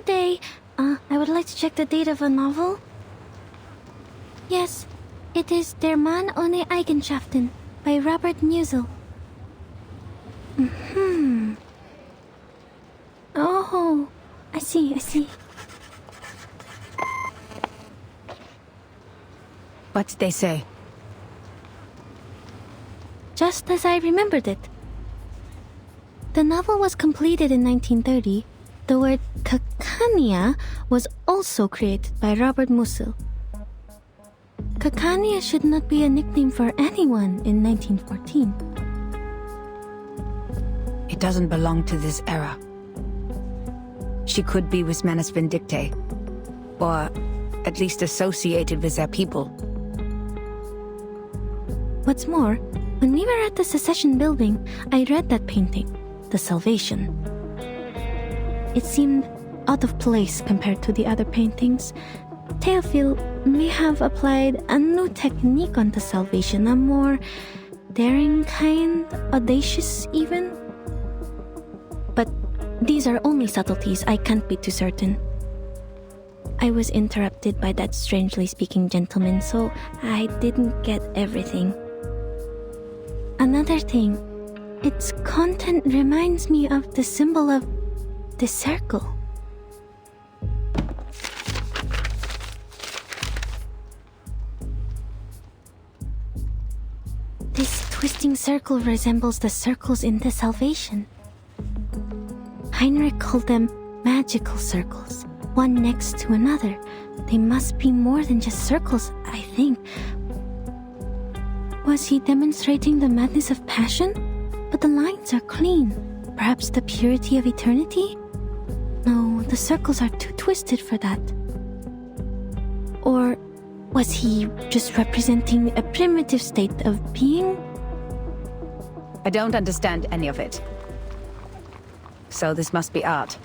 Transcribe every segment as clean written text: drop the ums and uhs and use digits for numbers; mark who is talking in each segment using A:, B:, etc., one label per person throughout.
A: today. I would like to check the date of a novel. Yes, it is Der Mann ohne Eigenschaften by Robert Musil. Oh, I see.
B: What did they say?
A: Just as I remembered it. The novel was completed in 1930. The word Kakania was also created by Robert Musil. Kakania should not be a nickname for anyone in 1914.
B: It doesn't belong to this era. She could be with Manus Vindictae, or at least associated with their people.
A: What's more, when we were at the Secession building, I read that painting, The Salvation. It seemed out of place compared to the other paintings. Théophile may have applied a new technique on The Salvation, a more daring kind, audacious even. But these are only subtleties, I can't be too certain. I was interrupted by that strangely speaking gentleman, so I didn't get everything. Another thing, its content reminds me of the symbol of the circle. This twisting circle resembles the circles in The Salvation. Heinrich called them magical circles, one next to another. They must be more than just circles, I think. Was he demonstrating the madness of passion? But the lines are clean. Perhaps the purity of eternity? No, the circles are too twisted for that. Or was he just representing a primitive state of being?
B: I don't understand any of it. So this must be art.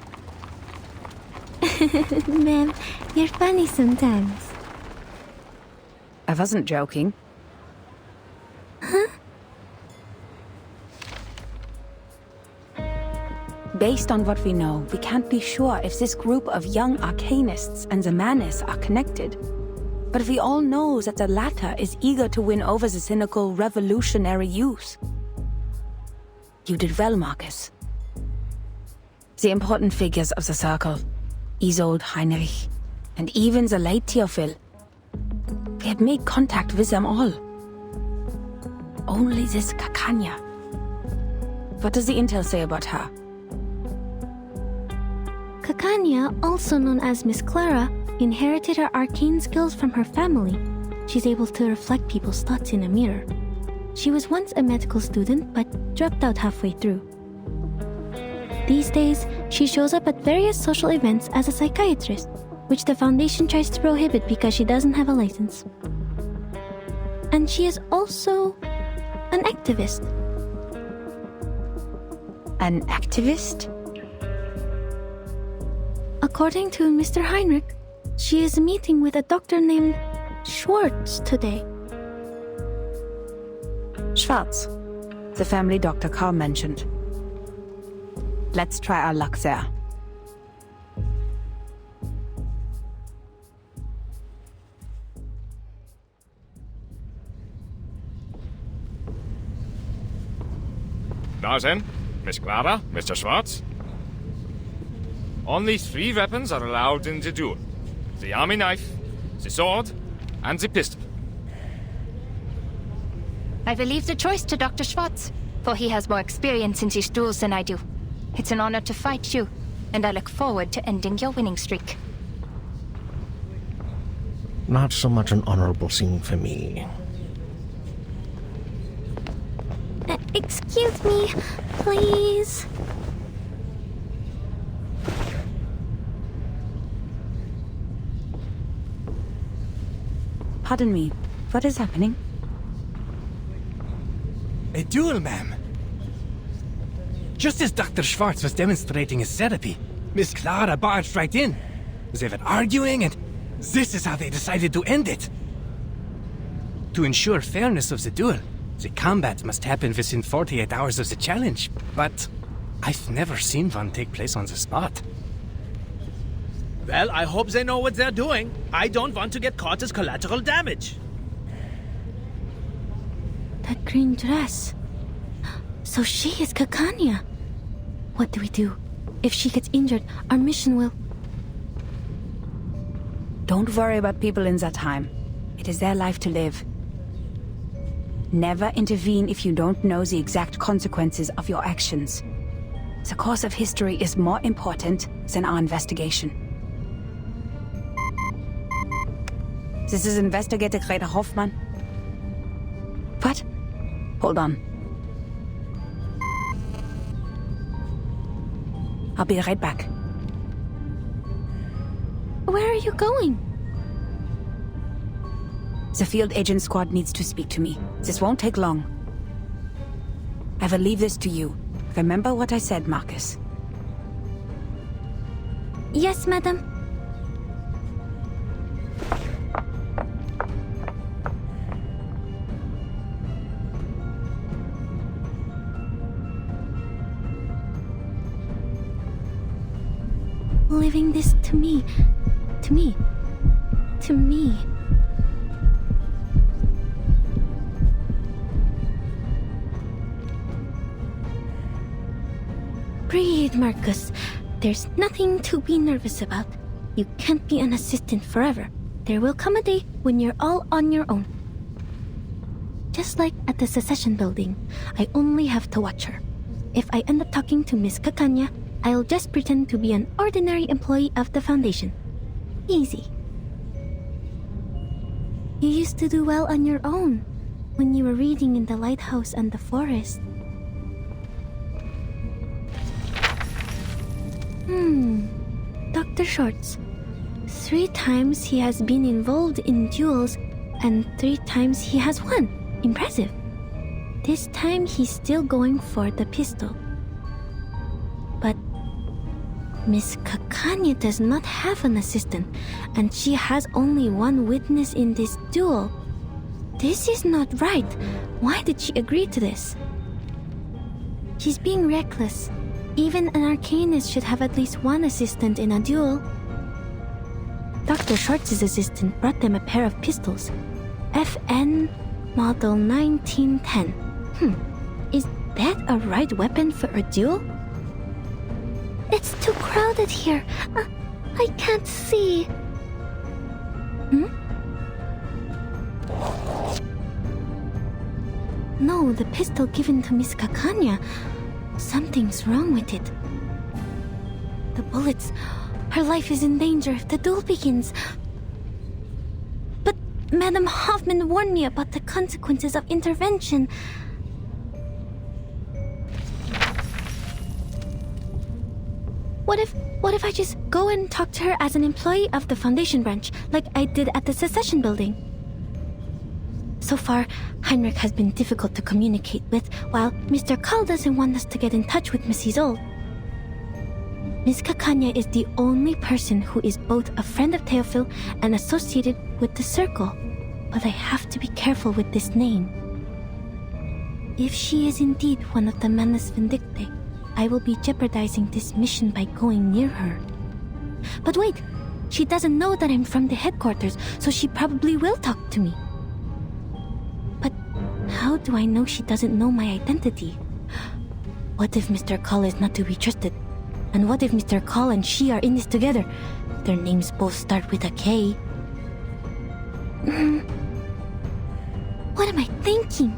A: Ma'am, you're funny sometimes.
B: I wasn't joking.
A: Huh?
B: Based on what we know, we can't be sure if this group of young arcanists and the Manus are connected. But we all know that the latter is eager to win over the cynical revolutionary youth. You did well, Marcus. The important figures of the circle, Isolde, Heinrich, and even the late Théophile. We had made contact with them all. Only this Kakania. What does the intel say about her?
A: Kakania, also known as Miss Clara, inherited her arcane skills from her family. She's able to reflect people's thoughts in a mirror. She was once a medical student, but dropped out halfway through. These days, she shows up at various social events as a psychiatrist, which the Foundation tries to prohibit because she doesn't have a license. And she is also an activist.
B: An activist?
A: According to Mr. Heinrich, she is meeting with a doctor named Schwartz today.
B: Schwartz, the family doctor Carl mentioned. Let's try our luck there.
C: Now then, Miss Clara, Mr. Schwartz. Only 3 weapons are allowed in the duel. The army knife, the sword, and the pistol.
D: I will leave the choice to Dr. Schwartz, for he has more experience in these duels than I do. It's an honor to fight you, and I look forward to ending your winning streak.
E: Not so much an honorable scene for me.
A: Excuse me, please.
B: Pardon me, what is happening?
F: A duel, ma'am. Just as Dr. Schwartz was demonstrating his therapy, Miss Clara barged right in. They were arguing, and this is how they decided to end it. To ensure fairness of the duel, the combat must happen within 48 hours of the challenge, but I've never seen one take place on the spot.
G: Well, I hope they know what they're doing. I don't want to get caught as collateral damage.
A: That green dress. So she is Kakanya. What do we do? If she gets injured, our mission will...
B: Don't worry about people in that time. It is their life to live. Never intervene if you don't know the exact consequences of your actions. The course of history is more important than our investigation. This is Investigator Greta Hoffmann. What? Hold on. I'll be right back.
A: Where are you going?
B: The field agent squad needs to speak to me. This won't take long. I will leave this to you. Remember what I said, Marcus.
A: Yes, madam. Leaving this to me. To me. To me. Breathe, Marcus. There's nothing to be nervous about. You can't be an assistant forever. There will come a day when you're all on your own. Just like at the Secession building, I only have to watch her. If I end up talking to Miss Kakanya, I'll just pretend to be an ordinary employee of the Foundation. Easy. You used to do well on your own when you were reading in the lighthouse and the forest. Dr. Shorts. 3 times he has been involved in duels, and 3 times he has won. Impressive. This time he's still going for the pistol. But Miss Kakanya does not have an assistant, and she has only one witness in this duel. This is not right. Why did she agree to this? She's being reckless. Even an arcanist should have at least one assistant in a duel. Dr. Shorts' assistant brought them a pair of pistols. FN Model 1910. Is that a right weapon for a duel? It's too crowded here. I can't see. No, the pistol given to Miss Kakanya. Something's wrong with it. The bullets. Her life is in danger if the duel begins. But Madam Hoffman warned me about the consequences of intervention. What if I just go and talk to her as an employee of the Foundation branch, like I did at the Secession building? So far, Heinrich has been difficult to communicate with, while Mr. Carl doesn't want us to get in touch with Mrs. Zoll. Miss Kakanya is the only person who is both a friend of Theophil and associated with the Circle, but I have to be careful with this name. If she is indeed one of the Manus Vindictae, I will be jeopardizing this mission by going near her. But wait, she doesn't know that I'm from the headquarters, so she probably will talk to me. But how do I know she doesn't know my identity? What if Mr. Call is not to be trusted? And what if Mr. Call and she are in this together? Their names both start with a K. What am I thinking?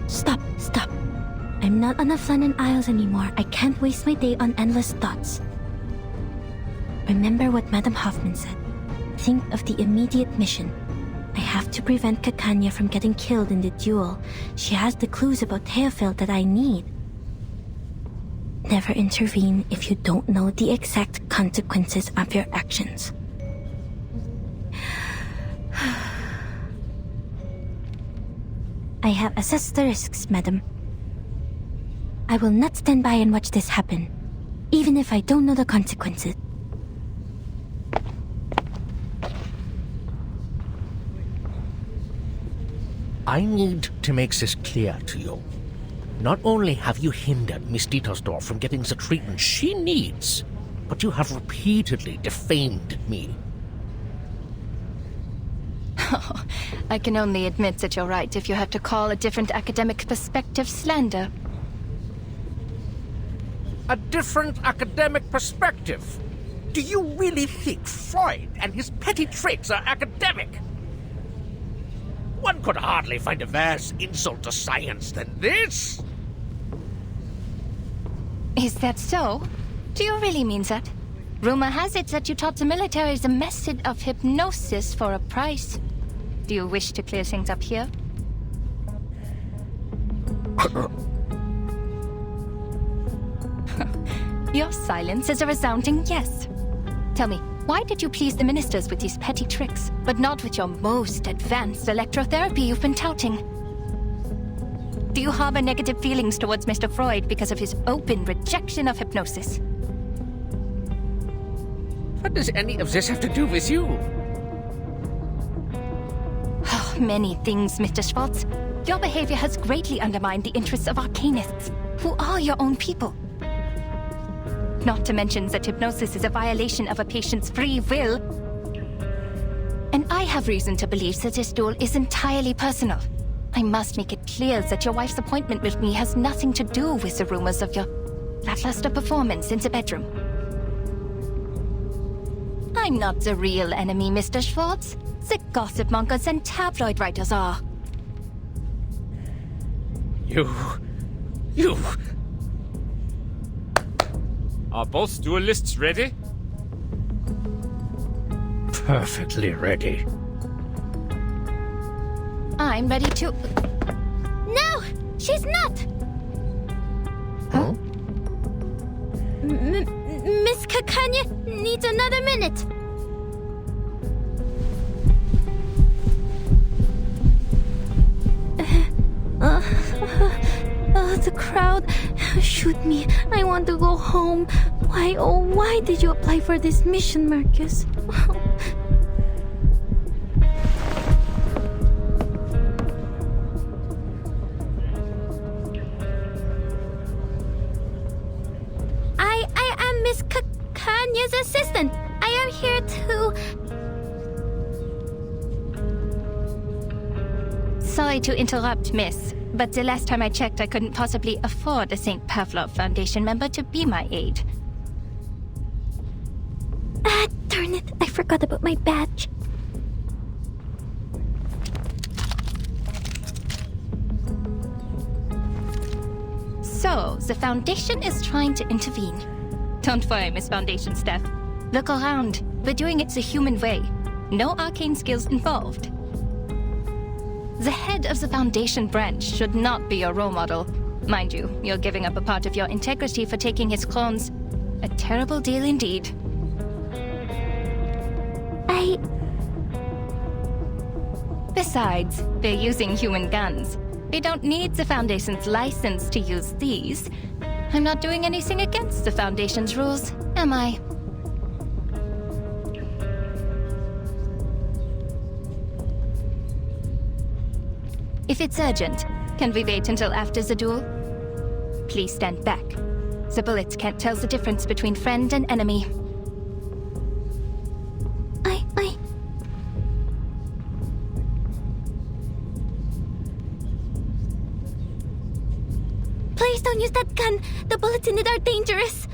A: Stop. I'm not on the Flannan Isles anymore. I can't waste my day on endless thoughts. Remember what Madam Hoffman said. Think of the immediate mission. I have to prevent Kakanya from getting killed in the duel. She has the clues about Theophil that I need. Never intervene if you don't know the exact consequences of your actions. I have assessed the risks, madam. I will not stand by and watch this happen, even if I don't know the consequences.
E: I need to make this clear to you. Not only have you hindered Miss Dietersdorf from getting the treatment she needs, but you have repeatedly defamed me.
D: I can only admit that you're right if you have to call a different academic perspective slander.
E: A different academic perspective? Do you really think Freud and his petty tricks are academic? One could hardly find a worse insult to science than this.
D: Is that so? Do you really mean that? Rumor has it that you taught the military the method of hypnosis for a price. Do you wish to clear things up here? Your silence is a resounding yes. Tell me, why did you please the ministers with these petty tricks, but not with your most advanced electrotherapy you've been touting? Do you harbor negative feelings towards Mr. Freud because of his open rejection of hypnosis?
E: What does any of this have to do with you?
D: Many things, Mr. Schwartz. Your behavior has greatly undermined the interests of arcanists, who are your own people. Not to mention that hypnosis is a violation of a patient's free will. And I have reason to believe that this duel is entirely personal. I must make it clear that your wife's appointment with me has nothing to do with the rumors of your lackluster performance in the bedroom. I'm not the real enemy, Mr. Schwartz. The gossip mongers and tabloid writers are.
E: You...
C: Are both duelists ready?
E: Perfectly ready.
D: I'm ready to... No! She's not!
E: Huh?
A: Miss Kakanya needs another minute. The crowd. Shoot me. I want to go home. Why, oh, why did you apply for this mission, Marcus? I am Miss Kanya's assistant. I am here to...
D: Sorry to interrupt, miss. But the last time I checked, I couldn't possibly afford a St. Pavlov Foundation member to be my aide.
A: Ah, darn it. I forgot about my badge.
D: So, the Foundation is trying to intervene. Don't worry, Miss Foundation staff. Look around. We're doing it the human way. No arcane skills involved. The head of the Foundation branch should not be your role model. Mind you, you're giving up a part of your integrity for taking his clones. A terrible deal indeed. Besides, they're using human guns. They don't need the Foundation's license to use these. I'm not doing anything against the Foundation's rules, am I? If it's urgent, can we wait until after the duel? Please stand back. The bullets can't tell the difference between friend and enemy.
A: Please don't use that gun. The bullets in it are dangerous.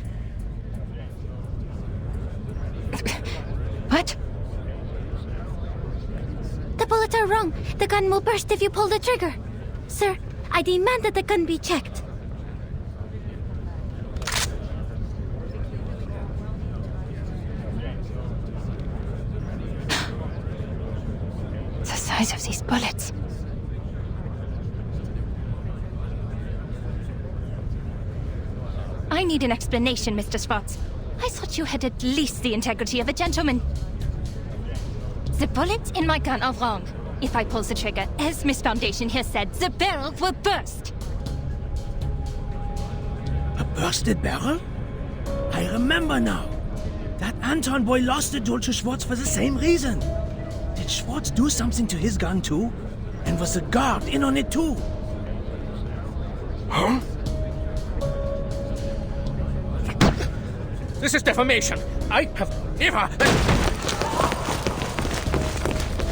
D: What?
A: The bullets are wrong. The gun will burst if you pull the trigger. Sir, I demand that the gun be checked.
D: The size of these bullets. I need an explanation, Mr. Schwartz. I thought you had at least the integrity of a gentleman. The bullets in my gun are wrong. If I pull the trigger, as Miss Foundation here said, the barrel will burst.
G: A bursted barrel? I remember now. That Anton boy lost the duel to Schwartz for the same reason. Did Schwartz do something to his gun too? And was a guard in on it too.
E: Huh? This is defamation. I have never...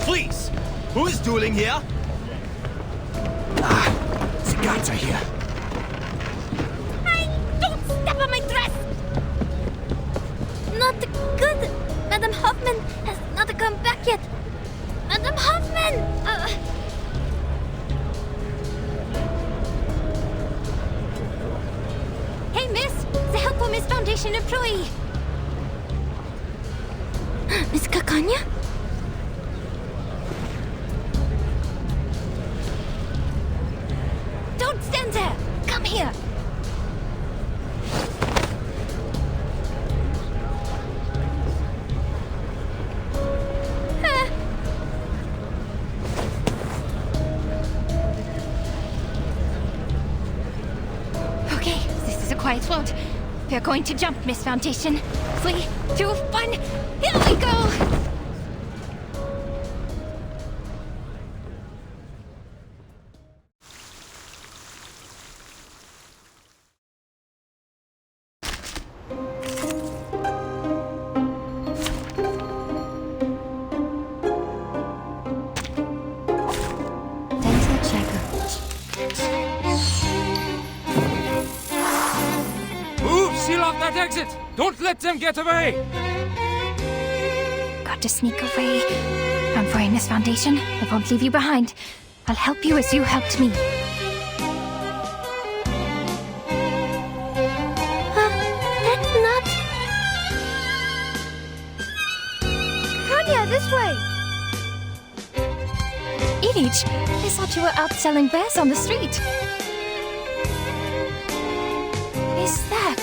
H: Please! Who is dueling here?
F: The guards are here.
D: Don't step on my dress!
A: Not good. Madam Hoffman has not come back yet. Madam Hoffman!
D: Hey, miss! The Helpful Miss Foundation employee!
A: Miss Kakanya?
D: Don't stand there! Come here! Okay, this is a quiet world. We're going to jump, Miss Foundation. 3, 2, 1, here we go! Dental checkup.
C: Move! Seal off that exit! Don't let them get away!
D: Got to sneak away. Don't worry, Miss Foundation. I won't leave you behind. I'll help you as you helped me.
A: That's not... Kanya, this way!
D: Ilich, I thought you were out selling wares on the street. Is that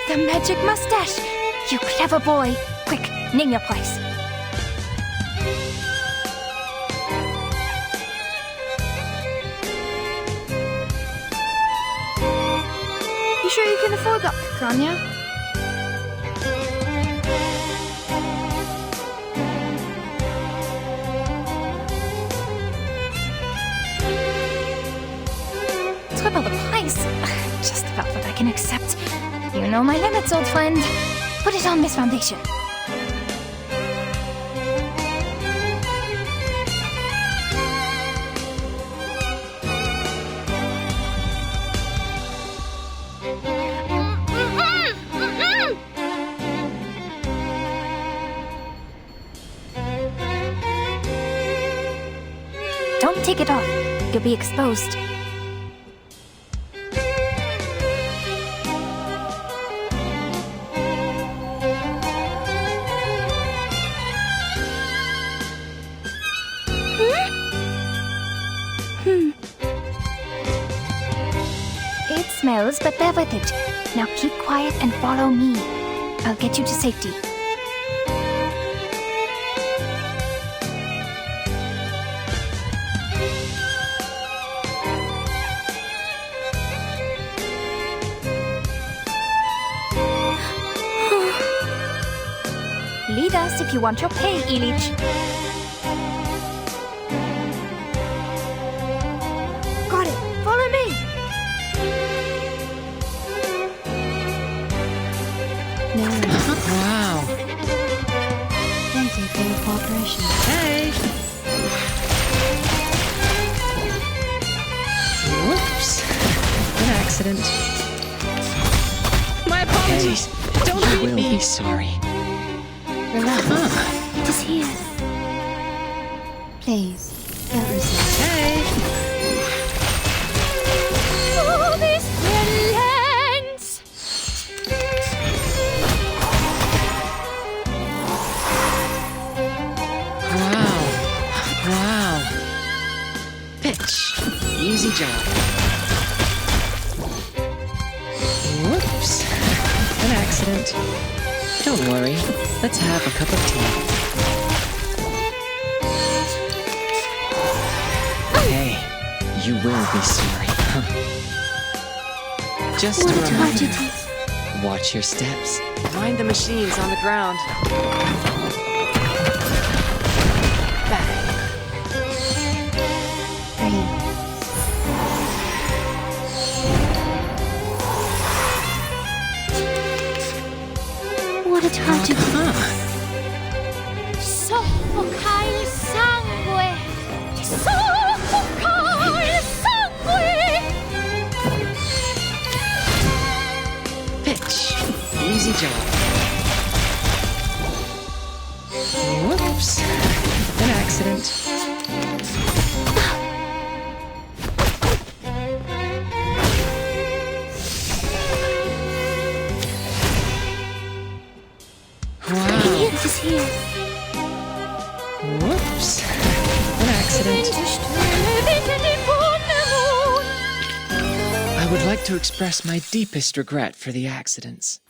D: the magic mustache? You clever boy. Quick, name your price.
A: You sure you can afford that, Kanya?
D: Triple the price. Just about what I can accept. You know my limits, old friend. Put it on, Miss Foundation. Don't take it off. You'll be exposed. It smells, but bear with it. Now keep quiet and follow me. I'll get you to safety. Lead us if you want your pay, Ilich.
A: Got it. Follow me.
I: Wow.
A: Thank you for your cooperation.
I: Hey. Whoops. An accident. My apologies.
G: Hey,
I: Don't
G: you
I: beat
G: will
I: me.
G: be sorry.
A: It is here. Please, don't resist.
I: Hey.
D: Oh, this villains!
I: Wow. Pitch. Easy job. Whoops. An accident. Don't worry. Let's have a cup of tea. Hey, you will be sorry. Just a reminder. Watch your steps. Mind the machines on the ground. Back. Easy job. Whoops. An accident.
A: It is here.
I: Whoops. An accident. I would like to express my deepest regret for the accidents.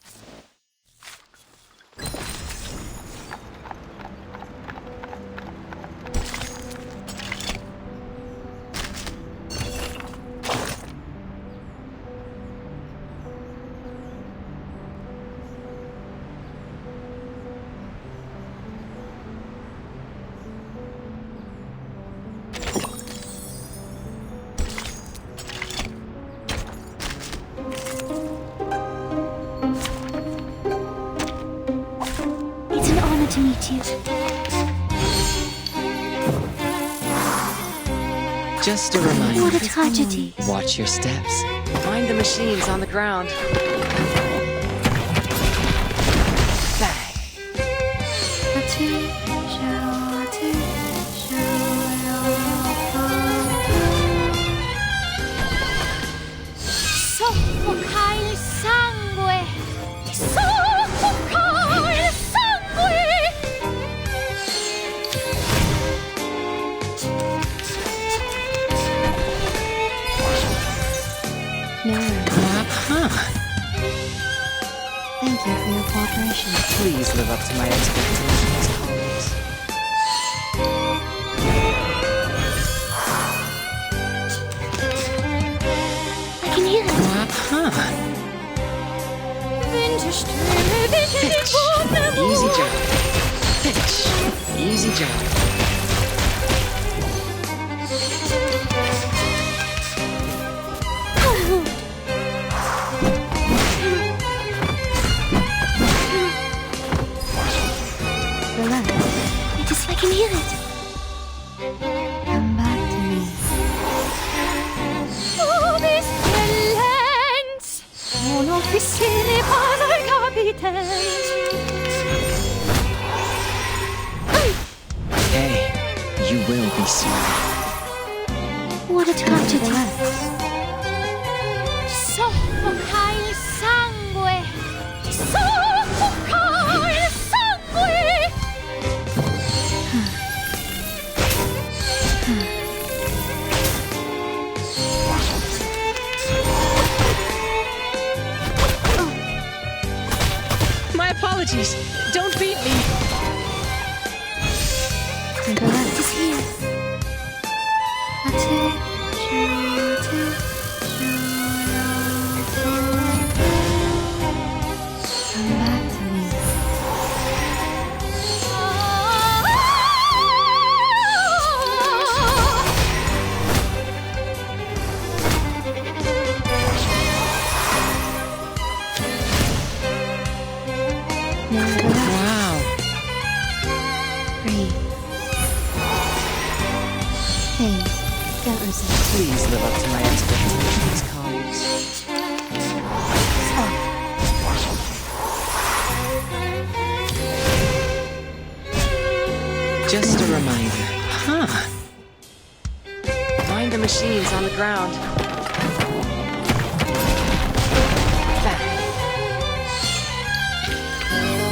A: It's an honor to meet you.
I: Just a reminder.
A: What a tragedy.
I: Watch your steps. Find the machines on the ground. Bang.
D: Soffoca il sangue! Soffoca il sangue!
A: Thank you for your cooperation.
I: Please live up to my expectations, colleagues.
A: I can hear it.
I: Easy job. Finish. Easy job.
A: Relax. I can hear it. Come back to me.
D: Sono officine para il capitän.
I: Hey, you will be sorry.
A: What a tragedy.
D: Soffoca il sangue. Soffoca il sangue.
I: My apologies. Don't beat me.
A: Relax is here. Come back to me. Now relax.
I: Wow.
A: Breathe. Thanks. Don't resist.
I: Please live up to my expectations, colleagues.
A: Stop.
I: Just a reminder. Find the machines on the ground. Bang.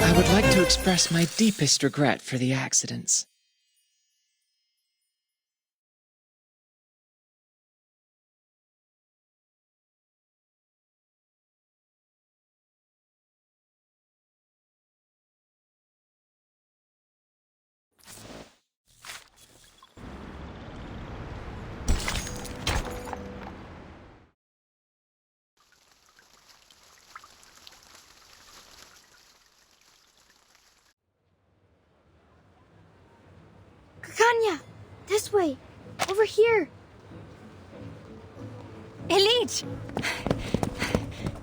I: I would like to express my deepest regret for the accidents.
A: Kanya! This way! Over here!
D: Elite!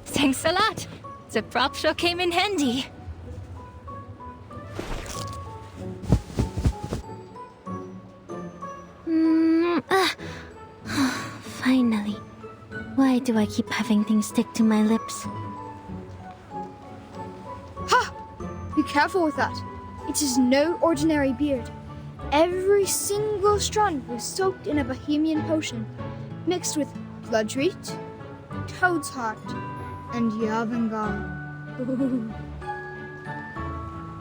D: Thanks a lot. The prop sure came in handy.
A: Finally. Why do I keep having things stick to my lips?
J: Be careful with that. It is no ordinary beard. Every single strand was soaked in a Bohemian potion, mixed with bloodroot, toad's heart, and Yavangal.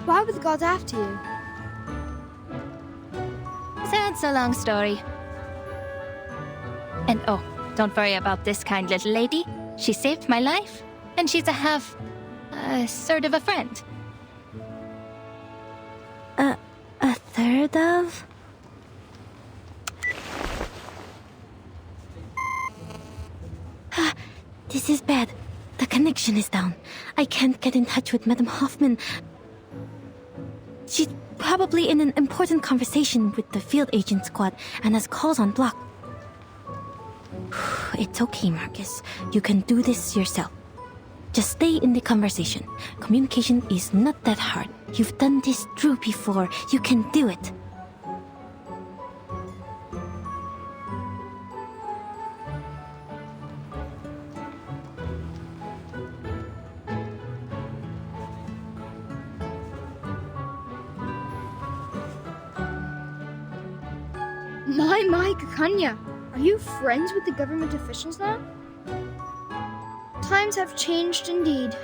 J: Why were the gods after you?
D: So it's a long story. And oh, don't worry about this kind little lady. She saved my life, and she's sort of a friend.
A: A third of? This is bad. The connection is down. I can't get in touch with Madame Hoffman. She's probably in an important conversation with the field agent squad and has calls on block. It's okay, Marcus. You can do this yourself. Just stay in the conversation. Communication is not that hard. You've done this through before. You can do it.
J: My, Kakanya. Are you friends with the government officials now? Times have changed indeed.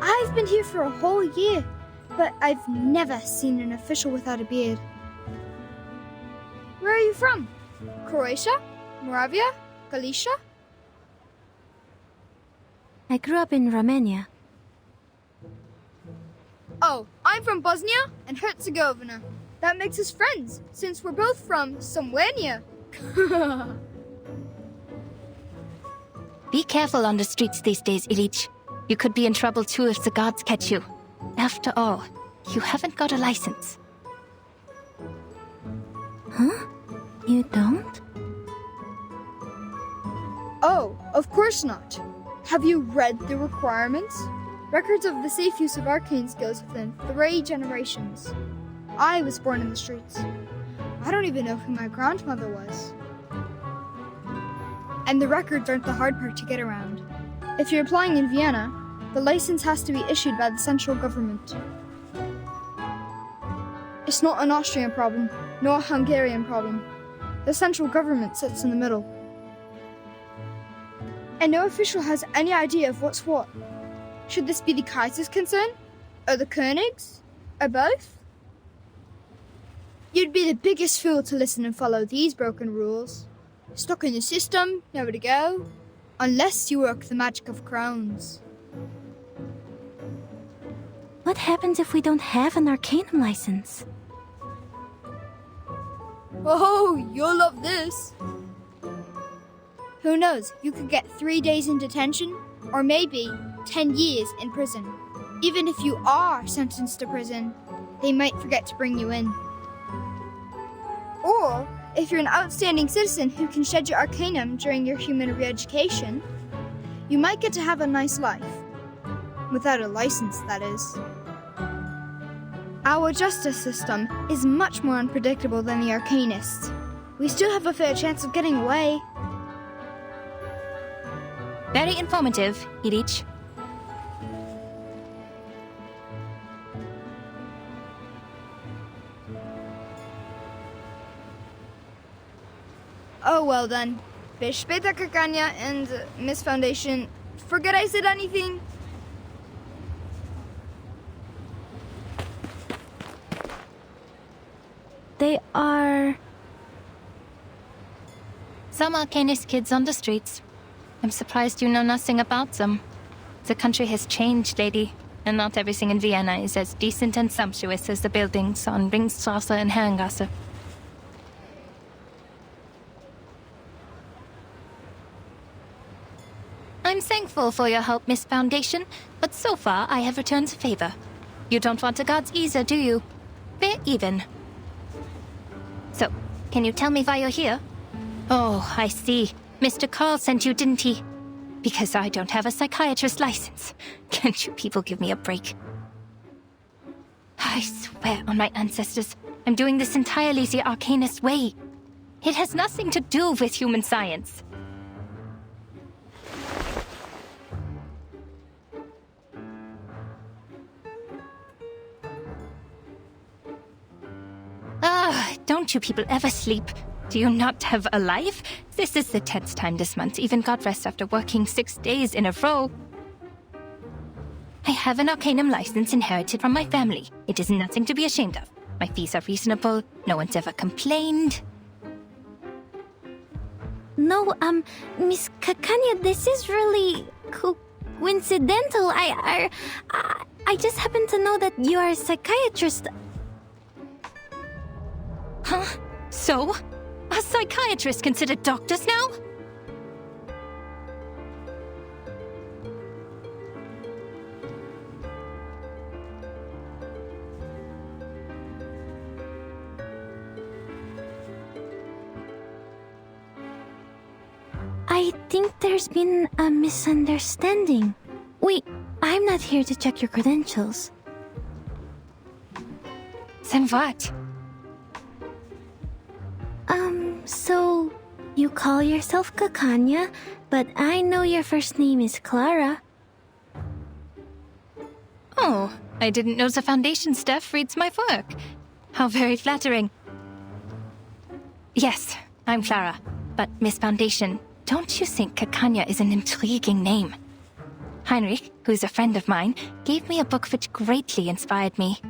J: I've been here for a whole year, but I've never seen an official without a beard. Where are you from? Croatia? Moravia? Galicia?
A: I grew up in Romania.
J: Oh, I'm from Bosnia and Herzegovina. That makes us friends, since we're both from somewhere near.
D: Be careful on the streets these days, Ilich. You could be in trouble too if the gods catch you. After all, you haven't got a license.
A: Huh? You don't?
J: Oh, of course not. Have you read the requirements? Records of the safe use of arcane skills within 3 generations. I was born in the streets. I don't even know who my grandmother was. And the records aren't the hard part to get around. If you're applying in Vienna, the license has to be issued by the central government. It's not an Austrian problem, nor a Hungarian problem. The central government sits in the middle. And no official has any idea of what's what. Should this be the Kaiser's concern? Or the König's? Or both? You'd be the biggest fool to listen and follow these broken rules. Stuck in the system, nowhere to go. Unless you work the magic of crowns.
A: What happens if we don't have an Arcanum license?
J: Oh, you'll love this. Who knows, you could get 3 days in detention, or maybe 10 years in prison. Even if you are sentenced to prison, they might forget to bring you in. Or, if you're an outstanding citizen who can shed your Arcanum during your human re-education, you might get to have a nice life. Without a license, that is. Our justice system is much more unpredictable than the Arcanists. We still have a fair chance of getting away.
D: Very informative, Ilich.
J: Oh, well then. Bis später, Kakanya and Miss Foundation. Forget I said anything?
A: They are...
D: Some Arcanist kids on the streets. I'm surprised you know nothing about them. The country has changed, lady, and not everything in Vienna is as decent and sumptuous as the buildings on Ringstrasse and Herrengasse. I'm thankful for your help, Miss Foundation, but so far I have returned the favor. You don't want the gods either, do you? We're even. So, can you tell me why you're here? Oh, I see. Mr. Carl sent you, didn't he? Because I don't have a psychiatrist license. Can't you people give me a break? I swear on my ancestors, I'm doing this entirely the Arcanist way. It has nothing to do with human science. Don't you people ever sleep? Do you not have a life? This is the 10th time this month. Even got rest after working 6 days in a row. I have an Arcanum license inherited from my family. It is nothing to be ashamed of. My fees are reasonable. No one's ever complained.
A: No, Miss Kakanya, this is really coincidental. I just happen to know that you are a psychiatrist.
D: Huh? So? Are psychiatrists considered doctors now?
A: I think there's been a misunderstanding. Wait, I'm not here to check your credentials.
D: Then what?
A: So you call yourself Kakanya, but I know your first name is Clara.
D: Oh, I didn't know the Foundation staff reads my work. How very flattering. Yes, I'm Clara, but Miss Foundation, don't you think Kakanya is an intriguing name? Heinrich, who's a friend of mine, gave me a book which greatly inspired me.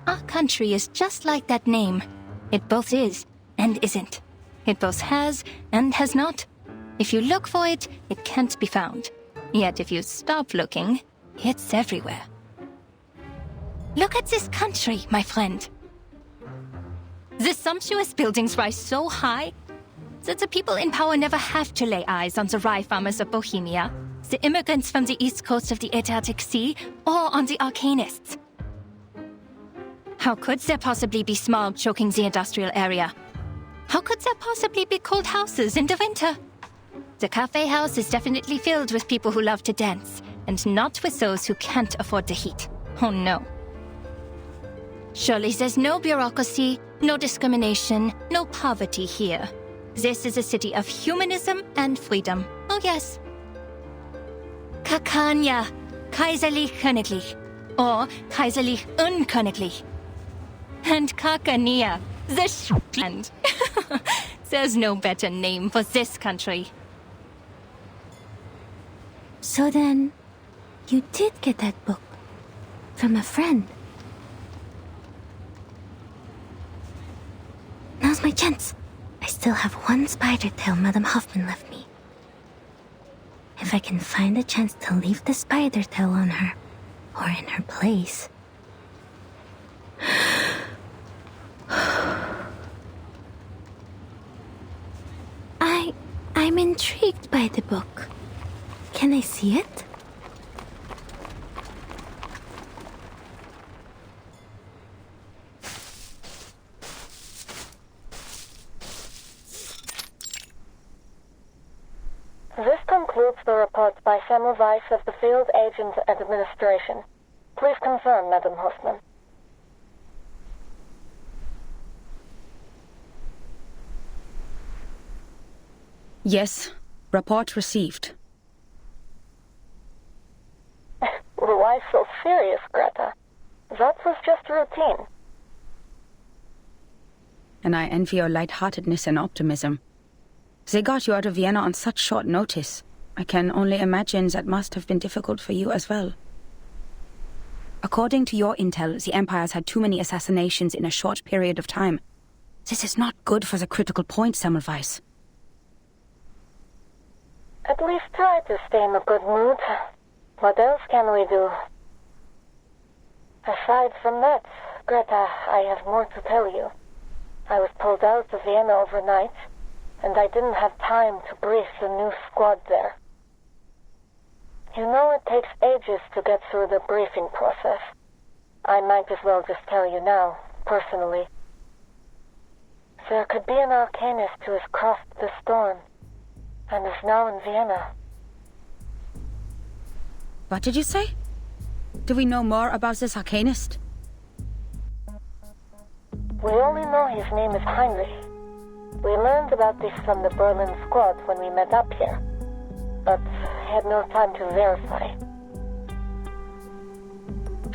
D: Our country is just like that name. It both is and isn't. It both has and has not. If you look for it, it can't be found. Yet if you stop looking, it's everywhere. Look at this country, my friend. The sumptuous buildings rise so high that the people in power never have to lay eyes on the rye farmers of Bohemia, the immigrants from the east coast of the Adriatic Sea, or on the Arcanists. How could there possibly be smog choking the industrial area? How could there possibly be cold houses in the winter? The cafe house is definitely filled with people who love to dance, and not with those who can't afford the heat. Oh no. Surely there's no bureaucracy, no discrimination, no poverty here. This is a city of humanism and freedom. Oh yes. Kakanya, Kaiserlich Königlich, or Kaiserlich Unköniglich. And Kakania, the Schland. There's no better name for this country.
A: So then, you did get that book from a friend. Now's my chance. I still have one spider tail Madame Hoffman left me. If I can find a chance to leave the spider tail on her, or in her place. I'm intrigued by the book. Can I see it?
K: This concludes the report by Semmelweis of the Field Agent Administration. Please confirm, Madam Hoffman.
B: Yes, report received.
K: Why so serious, Greta? That was just routine.
B: And I envy your lightheartedness and optimism. They got you out of Vienna on such short notice. I can only imagine that must have been difficult for you as well. According to your intel, the Empire's had too many assassinations in a short period of time. This is not good for the critical point, Semmelweis.
K: At least try to stay in a good mood. What else can we do? Aside from that, Greta, I have more to tell you. I was pulled out of Vienna overnight, and I didn't have time to brief the new squad there. You know it takes ages to get through the briefing process. I might as well just tell you now, personally. There could be an Arcanist who has crossed the storm, and is now in Vienna.
B: What did you say? Do we know more about this Arcanist?
K: We only know his name is Heinrich. We learned about this from the Berlin squad when we met up here, but had no time to verify.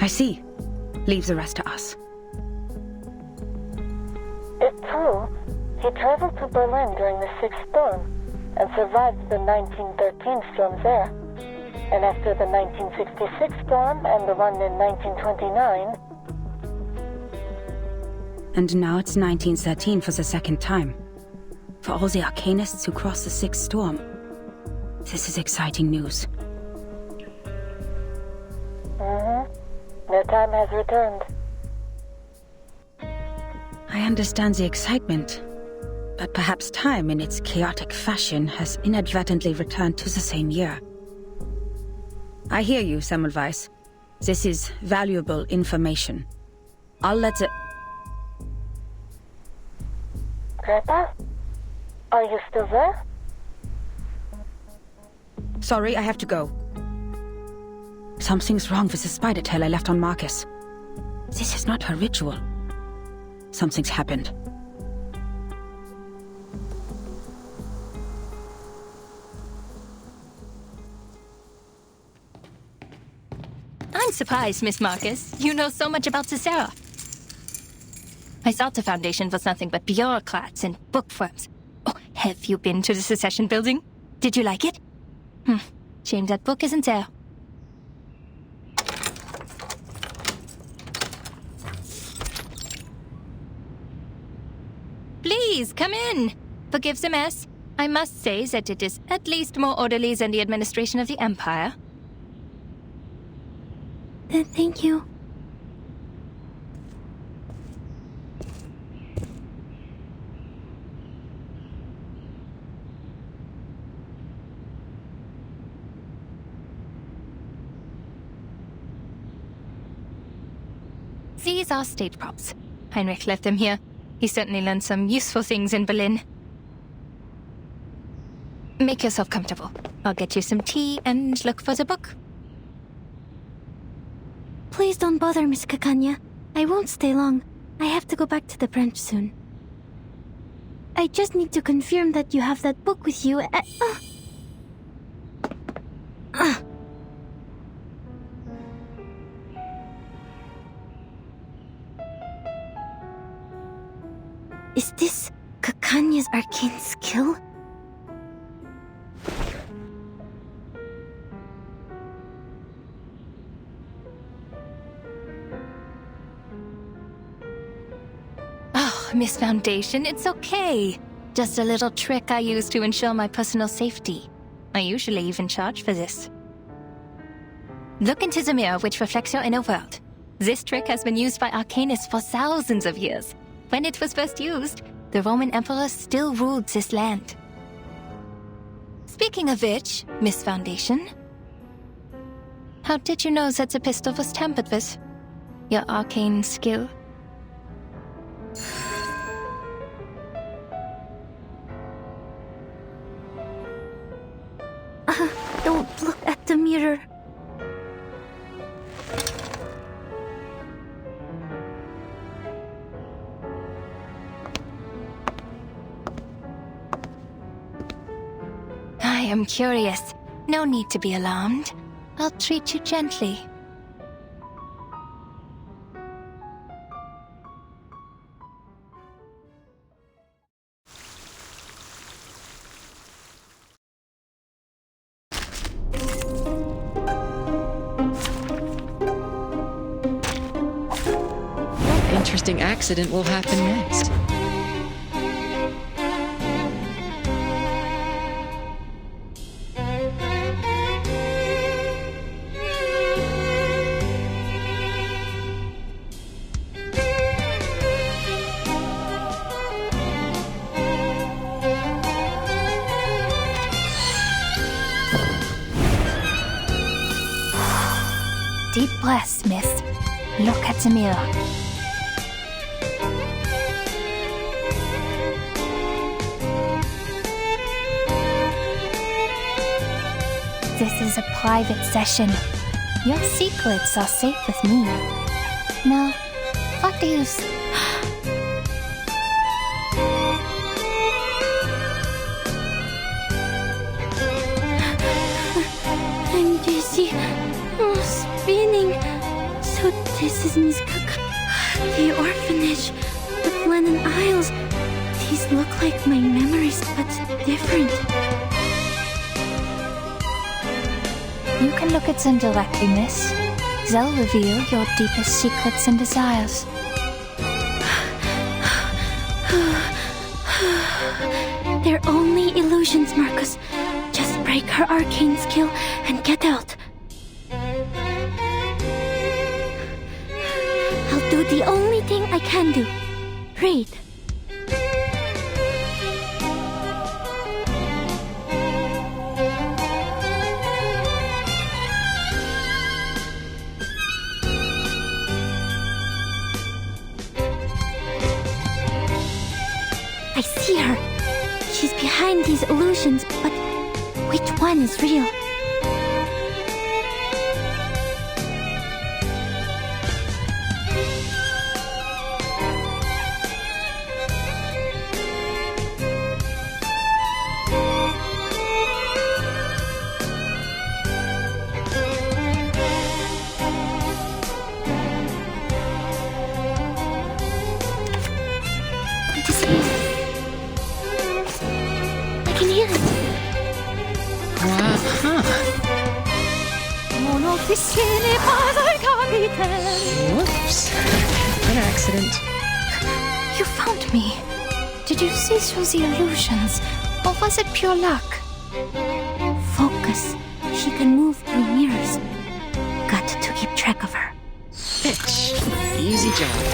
B: I see. Leave the rest to us.
K: It's true. He traveled to Berlin during the Sixth Storm and survived the 1913 storms there. And after the 1966 storm and the one in 1929...
B: And now it's 1913 for the second time. For all the Arcanists who crossed the Sixth Storm. This is exciting news.
K: Their time has returned.
B: I understand the excitement, but perhaps time in its chaotic fashion has inadvertently returned to the same year. I hear you, Semmelweis. This is valuable information. I'll let the...
K: Grandpa? Are you still there?
B: Sorry, I have to go. Something's wrong with the spider tail I left on Marcus. This is not her ritual. Something's happened.
D: I'm surprised, Miss Marcus. You know so much about Cicera. I thought the Foundation was nothing but bureaucrats and bookworms. Oh, have you been to the Secession Building? Did you like it? Shame that book isn't there. Please, come in. Forgive the mess. I must say that it is at least more orderly than the administration of the Empire.
A: Thank you.
D: These are state props. Heinrich left them here. He certainly learned some useful things in Berlin. Make yourself comfortable. I'll get you some tea and look for the book.
A: Please don't bother, Miss Kakanya. I won't stay long. I have to go back to the branch soon. I just need to confirm that you have that book with you. Is this Kakanya's arcane skill?
D: Oh, Miss Foundation, it's okay. Just a little trick I use to ensure my personal safety. I usually even charge for this. Look into the mirror which reflects your inner world. This trick has been used by arcanists for thousands of years. When it was first used, the Roman Emperor still ruled this land. Speaking of which, Miss Foundation, how did you know that the pistol was tampered with? Your arcane skill?
A: Don't look at the mirror.
D: I am curious. No need to be alarmed. I'll treat you gently.
I: What interesting accident will happen next?
D: Deep breaths, miss. Look at the mirror. This is a private session. Your secrets are safe with me. Now, what do you...
A: I'm dizzy. Spinning. So this is Miss Kaka. The orphanage. The Flennon Isles. These look like my memories, but different.
D: You can look at them directly, miss. They'll reveal your deepest secrets and desires.
A: They're only illusions, Marcus. Just break her arcane skill and get out. I'll do the only thing I can do. Read. I see her. She's behind these illusions, but which one is real? It is here. I can hear it.
I: Whoops. An accident.
D: You found me. Did you see through the illusions, or was it pure luck?
A: Focus. She can move through mirrors. Got to keep track of her.
I: Bitch. Easy job.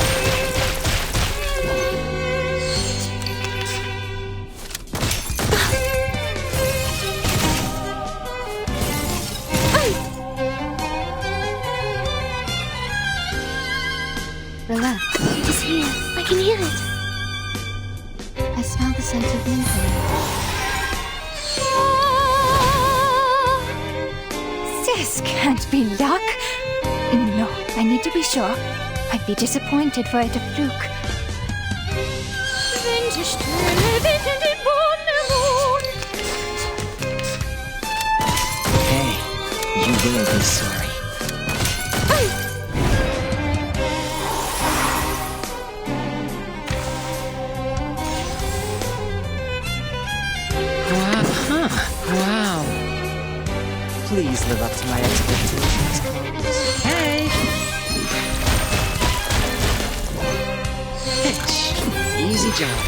D: Relax.
A: It is here. I can hear it.
D: I smell the scent of mint. This can't be luck. No, I need to be sure. I'd be disappointed were it a fluke.
I: Hey, you will be sorry. Wow. Please live up to my expectations. Hey! Bitch. Easy job.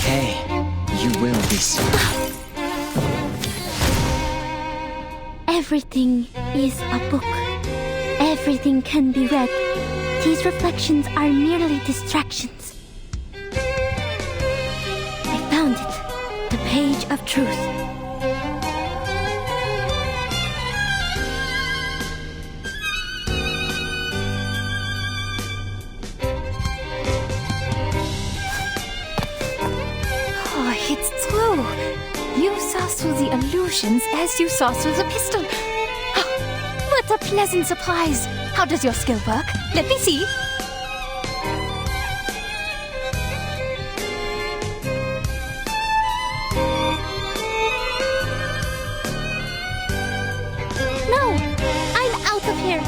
I: Hey, you will be sorry.
A: Everything is a book. Everything can be read. These reflections are merely distractions. I found it. The page of truth.
D: Oh, it's true. You saw through the illusions as you saw through the pistol. Oh, what a pleasant surprise. How does your skill work? Let me see.
A: No! I'm out of here!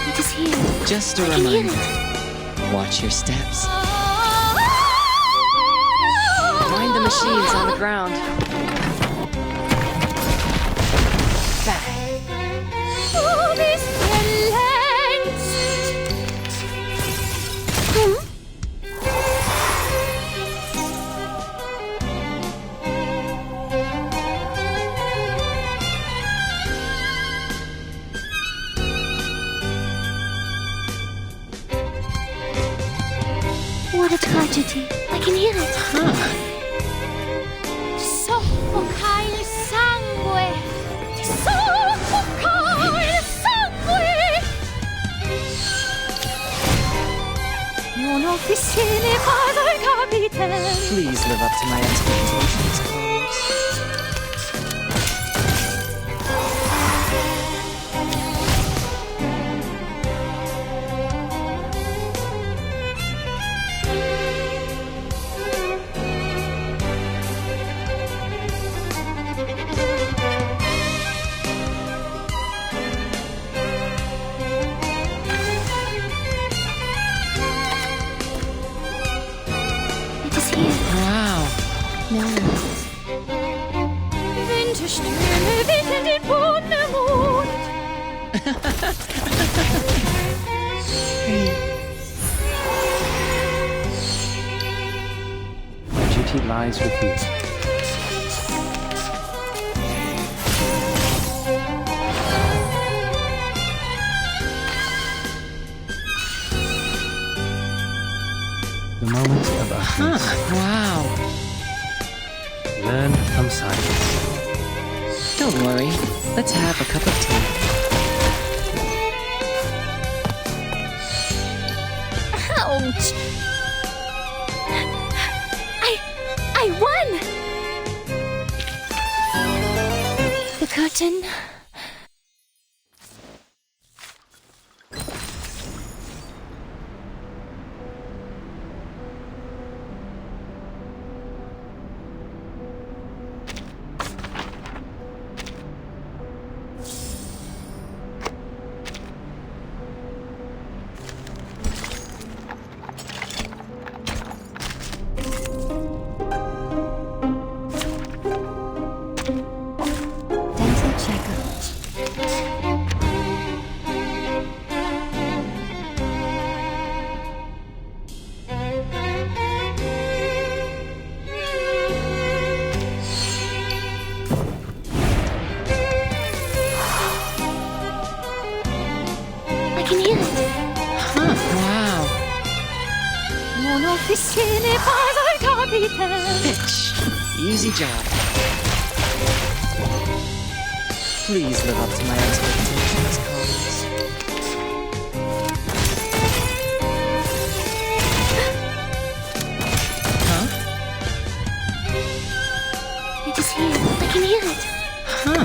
A: It is here.
I: Just a
A: I can hear
I: reminder.
A: it.
I: Watch your steps. Mind the machines on the ground. Bang.
D: Oh, this talent!
A: What a tragedy. I can hear it.
D: Soffoca il sangue! Soffoca il sangue! Non ho piscine, vado ai capi!
I: Please live up to my expectations, colleagues.
A: It is here.
I: Wow.
A: No.
F: My duty lies with you. The moment of utmost.
I: Wow.
F: Learn from silence.
I: Don't worry. Let's have a cup of tea.
A: Ouch! I won! The curtain. Dental checkup. I can hear it.
I: Wow. Bitch. Easy job. Please live up to my expectations, colleagues. Huh?
A: It is here. I can hear it.
I: Huh.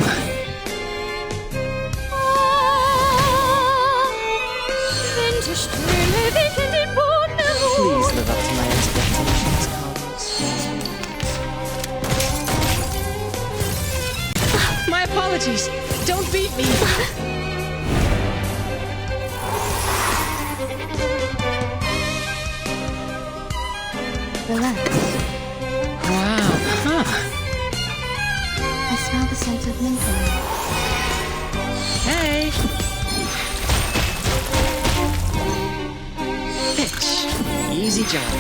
I: Please live up to my expectations, colleagues. My apologies. Don't beat me.
A: Relax.
I: Wow. Huh.
A: I smell the scent of mint oil.
I: Hey. Bitch. Easy job.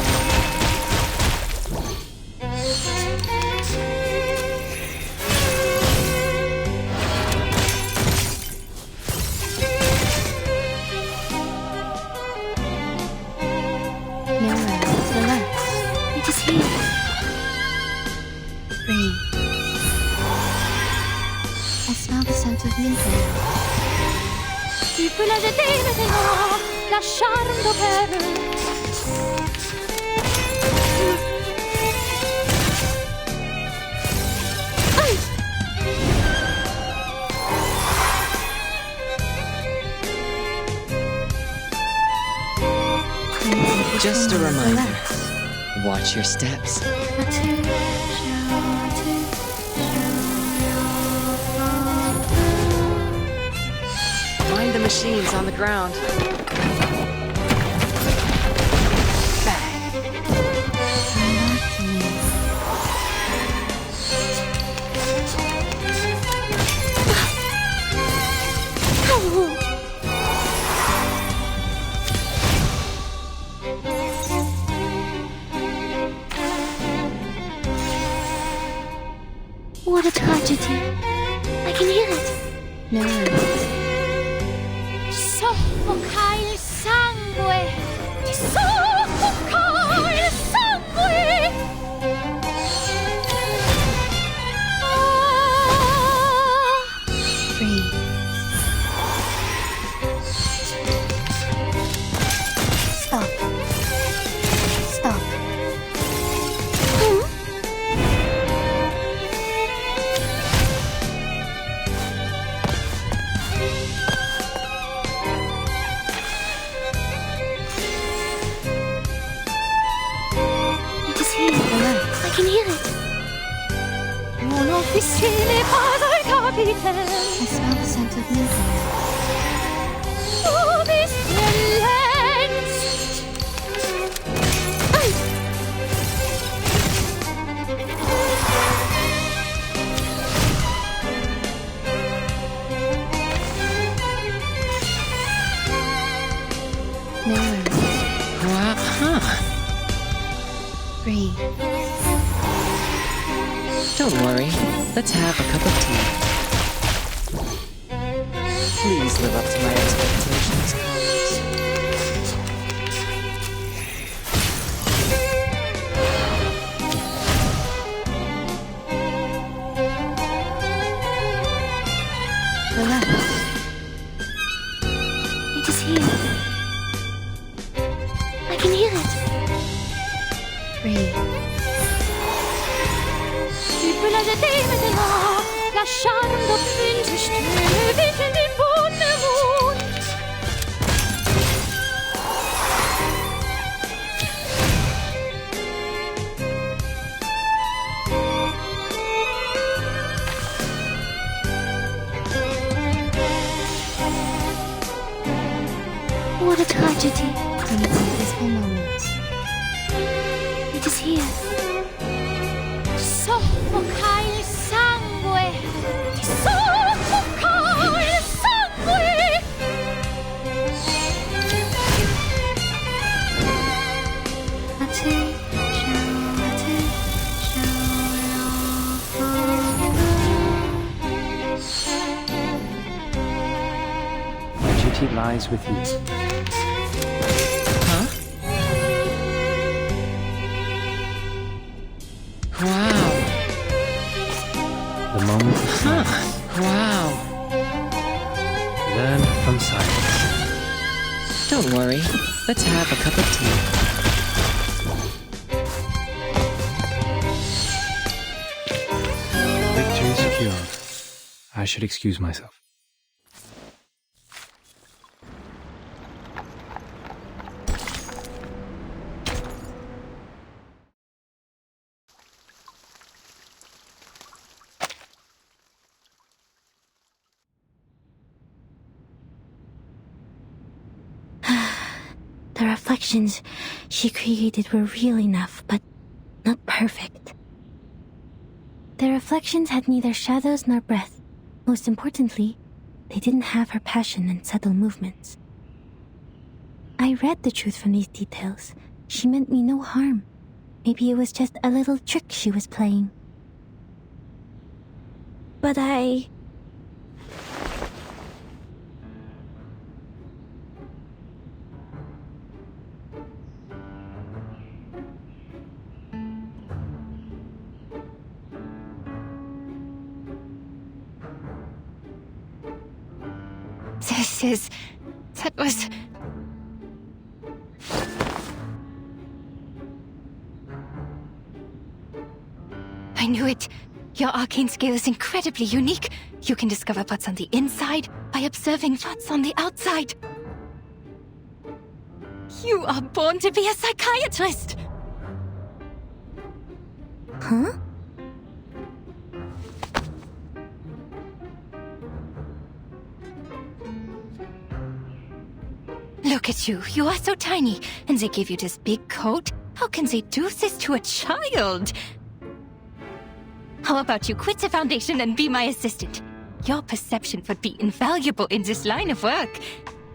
A: No, relax. It is here. Breathe. I smell the scent of mint oil.
L: Tu peux la jeter maintenant, la charme d'opéra.
I: Just a reminder. Watch your steps. Mind the machines on the ground.
A: What a tragedy. I can hear it. No.
L: Soffoca il sangue! Ti soffoca il sangue!
A: Breathe. Stop. Stop.
L: Difficile puzzle capitel.
A: I smell the scent of movement.
L: Du bist glänzt.
A: No worries. Breathe.
I: Don't worry. Let's have a cup of tea. Please live up to my expectations, Carlos.
A: Relax. It is here. I can hear it. Breathe.
L: Tu peux la jeter maintenant, lasciando finge Stelle wickeln den Boden im Mond.
A: What a tragedy. We need some peaceful moments. It is here.
L: Soffoca il sangue. Soffoca il sangue.
F: My duty lies with you.
I: Huh? Wow.
F: The moment of
I: Huh.
F: silence.
I: Wow.
F: Learn from silence.
I: Don't worry. Let's have a cup of tea.
F: Victory secured. I should excuse myself.
A: The reflections she created were real enough, but not perfect. The reflections had neither shadows nor breath. Most importantly, they didn't have her passion and subtle movements. I read the truth from these details. She meant me no harm. Maybe it was just a little trick she was playing. But
D: That was... I knew it. Your arcane skill is incredibly unique. You can discover what's on the inside by observing what's on the outside. You are born to be a psychiatrist!
A: Huh?
D: Look at you. You are so tiny. And they gave you this big coat? How can they do this to a child? How about you quit the Foundation and be my assistant? Your perception would be invaluable in this line of work.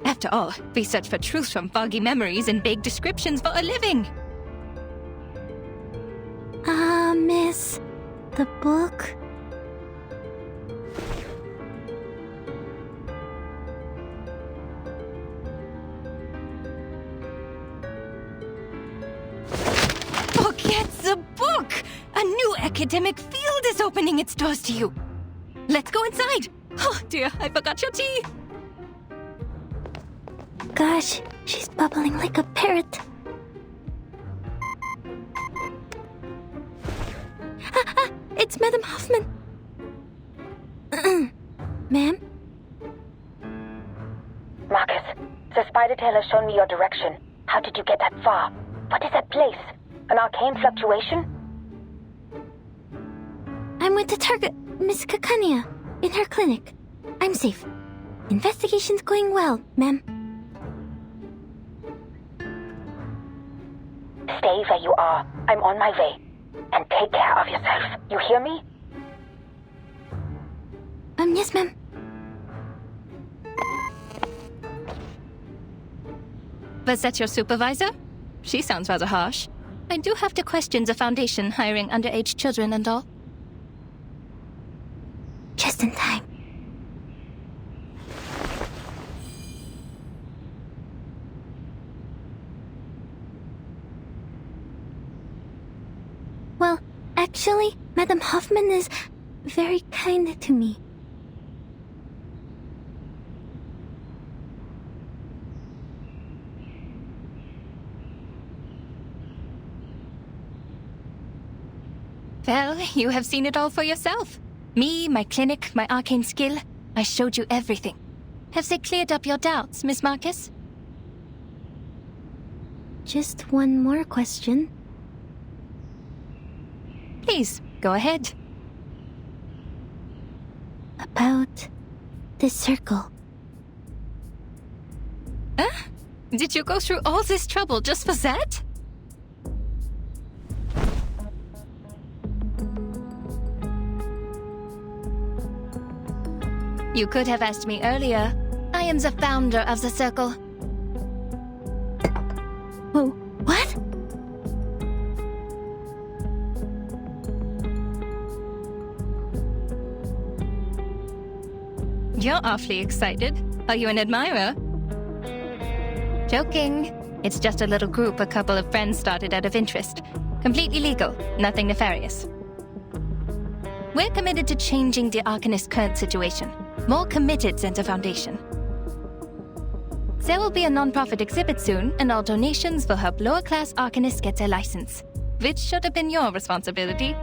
D: After all, we search for truth from foggy memories and vague descriptions for a living.
A: Miss, the book?
D: Forget the book! A new academic field is opening its doors to you. Let's go inside. Oh dear, I forgot your tea.
A: Gosh, she's bubbling like a parrot. It's Madame Hoffman. Ma'am?
K: Marcus, the spider tail has shown me your direction. How did you get that far? What is that place? An arcane fluctuation?
A: I'm with the target. Miss Kakania, in her clinic. I'm safe. Investigation's going well, ma'am.
K: Stay where you are. I'm on my way. And take care of yourself. You hear me?
A: Yes, ma'am.
D: Was that your supervisor? She sounds rather harsh. I do have to question the Foundation hiring underage children and all.
A: Just in time. Well, actually, Madame Hoffman is very kind to me.
D: Well, you have seen it all for yourself. Me, my clinic, my arcane skill. I showed you everything. Have they cleared up your doubts, Miss Marcus?
A: Just one more question.
D: Please, go ahead.
A: About the circle.
D: Huh? Did you go through all this trouble just for that? You could have asked me earlier. I am the founder of the circle.
A: Oh, what?
D: You're awfully excited. Are you an admirer? Joking. It's just a little group a couple of friends started out of interest. Completely legal, nothing nefarious. We're committed to changing the Arcanist's current situation. More committed than the Foundation. There will be a non-profit exhibit soon, and all donations will help lower-class Arcanists get their license. Which should have been your responsibility.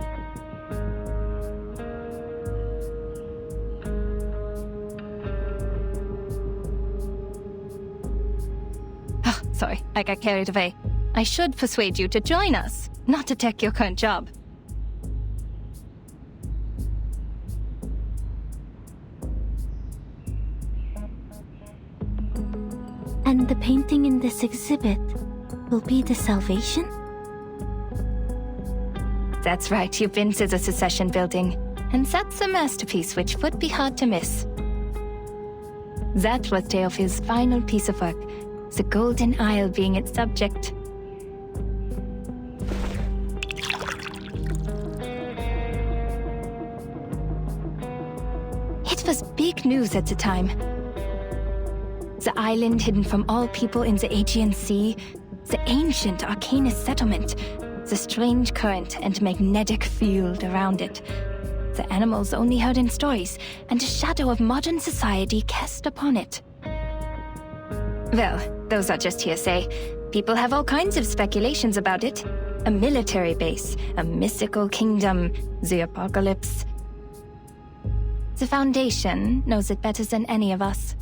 D: Oh, sorry, I got carried away. I should persuade you to join us, not to take your current job.
A: And the painting in this exhibit will be the salvation?
D: That's right, you've been to the Secession building. And that's a masterpiece which would be hard to miss. That was Theophil's final piece of work, the Golden Isle being its subject. It was big news at the time. The island hidden from all people in the Aegean Sea, the ancient Arcanist settlement, the strange current and magnetic field around it, the animals only heard in stories, and a shadow of modern society cast upon it. Well, those are just hearsay. People have all kinds of speculations about it. A military base, a mystical kingdom, the apocalypse. The Foundation knows it better than any of us.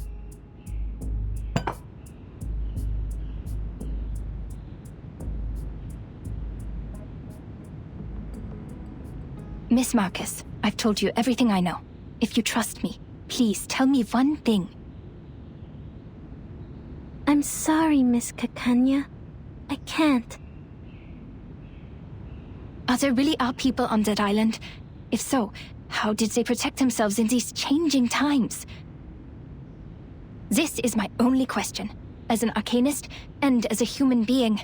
D: Miss Marcus, I've told you everything I know. If you trust me, please tell me one thing.
A: I'm sorry, Miss Kakanya. I can't.
D: There really are people on that island? If so, how did they protect themselves in these changing times? This is my only question, as an Arcanist and as a human being.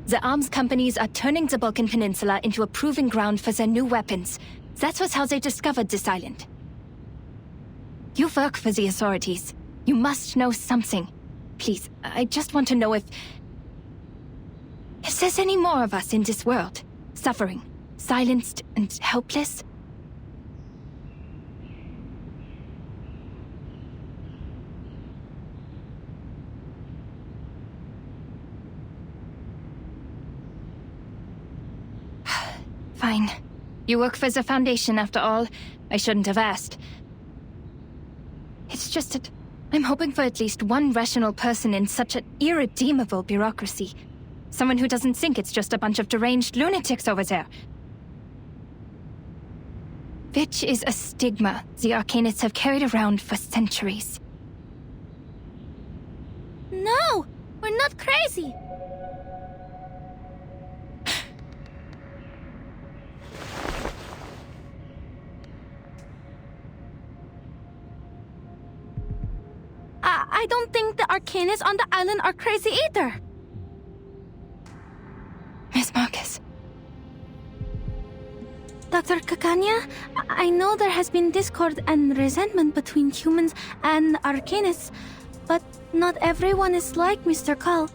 D: The arms companies are turning the Balkan Peninsula into a proving ground for their new weapons. That was how they discovered this island. You work for the authorities. You must know something. Please, I just want to know if there's any more of us in this world, suffering, silenced and helpless. Fine. You work for the Foundation after all. I shouldn't have asked. It's just that I'm hoping for at least one rational person in such an irredeemable bureaucracy. Someone who doesn't think it's just a bunch of deranged lunatics over there. Which is a stigma the Arcanists have carried around for centuries.
A: No! We're not crazy! I don't think the Arcanists on the island are crazy either.
D: Miss Marcus.
A: Dr. Kakanya, I know there has been discord and resentment between humans and Arcanists, but not everyone is like Mr. Call.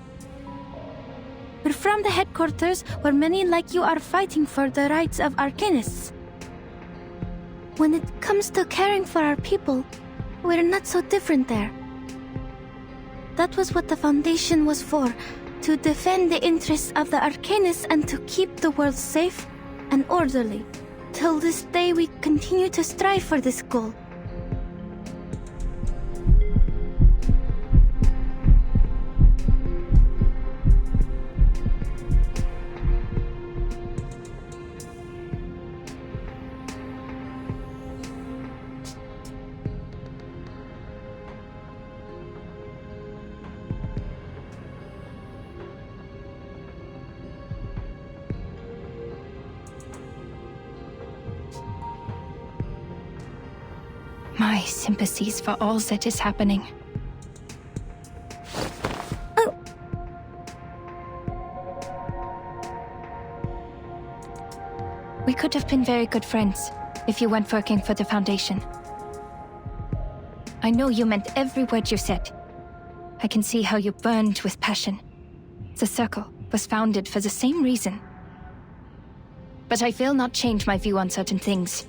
A: We're from the headquarters where many like you are fighting for the rights of Arcanists. When it comes to caring for our people, we're not so different there. That was what the Foundation was for, to defend the interests of the Arcanists and to keep the world safe and orderly. Till this day, we continue to strive for this goal.
D: My sympathies for all that is happening.
A: Oh.
D: We could have been very good friends if you weren't working for the Foundation. I know you meant every word you said. I can see how you burned with passion. The Circle was founded for the same reason. But I will not change my view on certain things.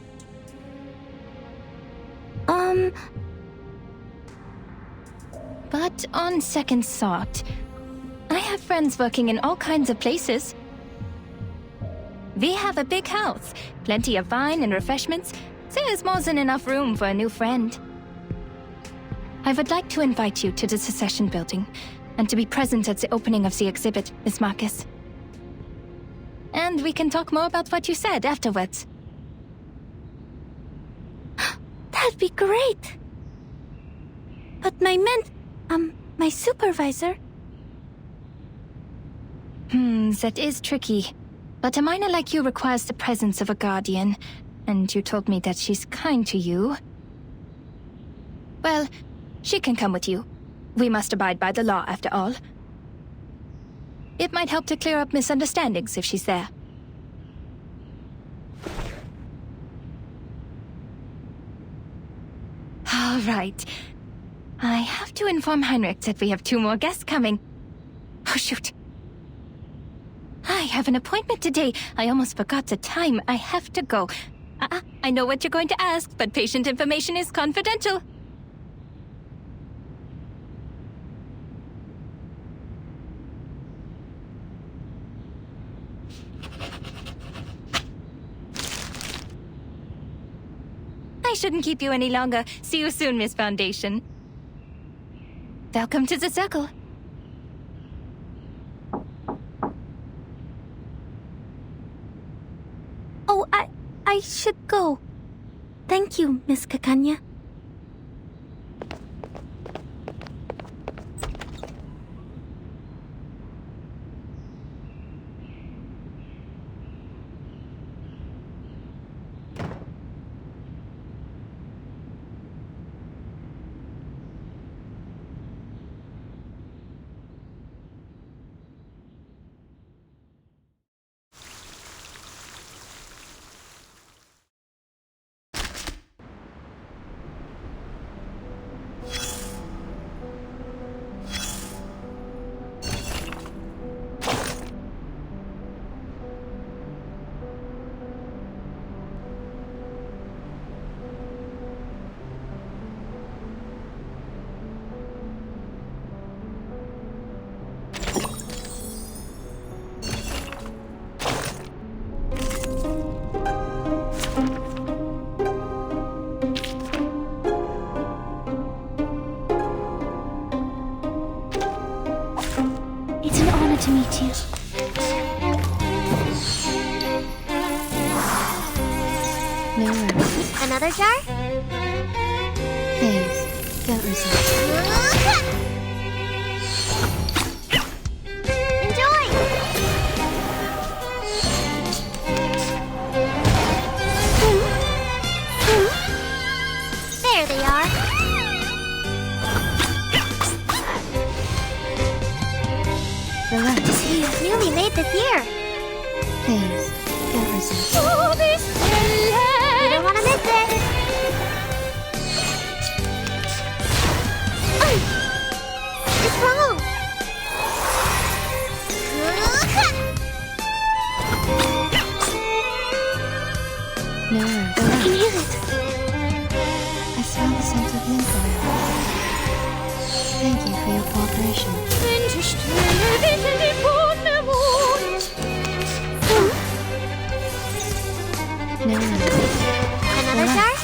D: But on second thought, I have friends working in all kinds of places. We have a big house, plenty of wine and refreshments. There's more than enough room for a new friend. I would like to invite you to the Secession Building, and to be present at the opening of the exhibit, Miss Marcus. And we can talk more about what you said afterwards.
A: That'd be great! But my supervisor...
D: That is tricky. But a minor like you requires the presence of a guardian, and you told me that she's kind to you. Well, she can come with you. We must abide by the law, after all. It might help to clear up misunderstandings if she's there. All right. I have to inform Heinrich that we have 2 more guests coming. Oh, shoot. I have an appointment today. I almost forgot the time. I have to go. I know what you're going to ask, but patient information is confidential. I shouldn't keep you any longer. See you soon, Miss Foundation. Welcome to the Circle.
A: Oh, I should go. Thank you, Miss Kakanya.
L: It's an honor to meet you. Another jar?
A: Please, get results.
L: Enjoy! There they are.
A: Relax.
L: Newly made this year.
A: Please, get results.
L: Oh, this You don't want to miss it. It's wrong.
A: No,
L: I can hear it.
A: I smell the scent of mint oil. Thank you for your cooperation.
L: Winter Stelle, bitte die Mond.
A: No,
L: Another jar?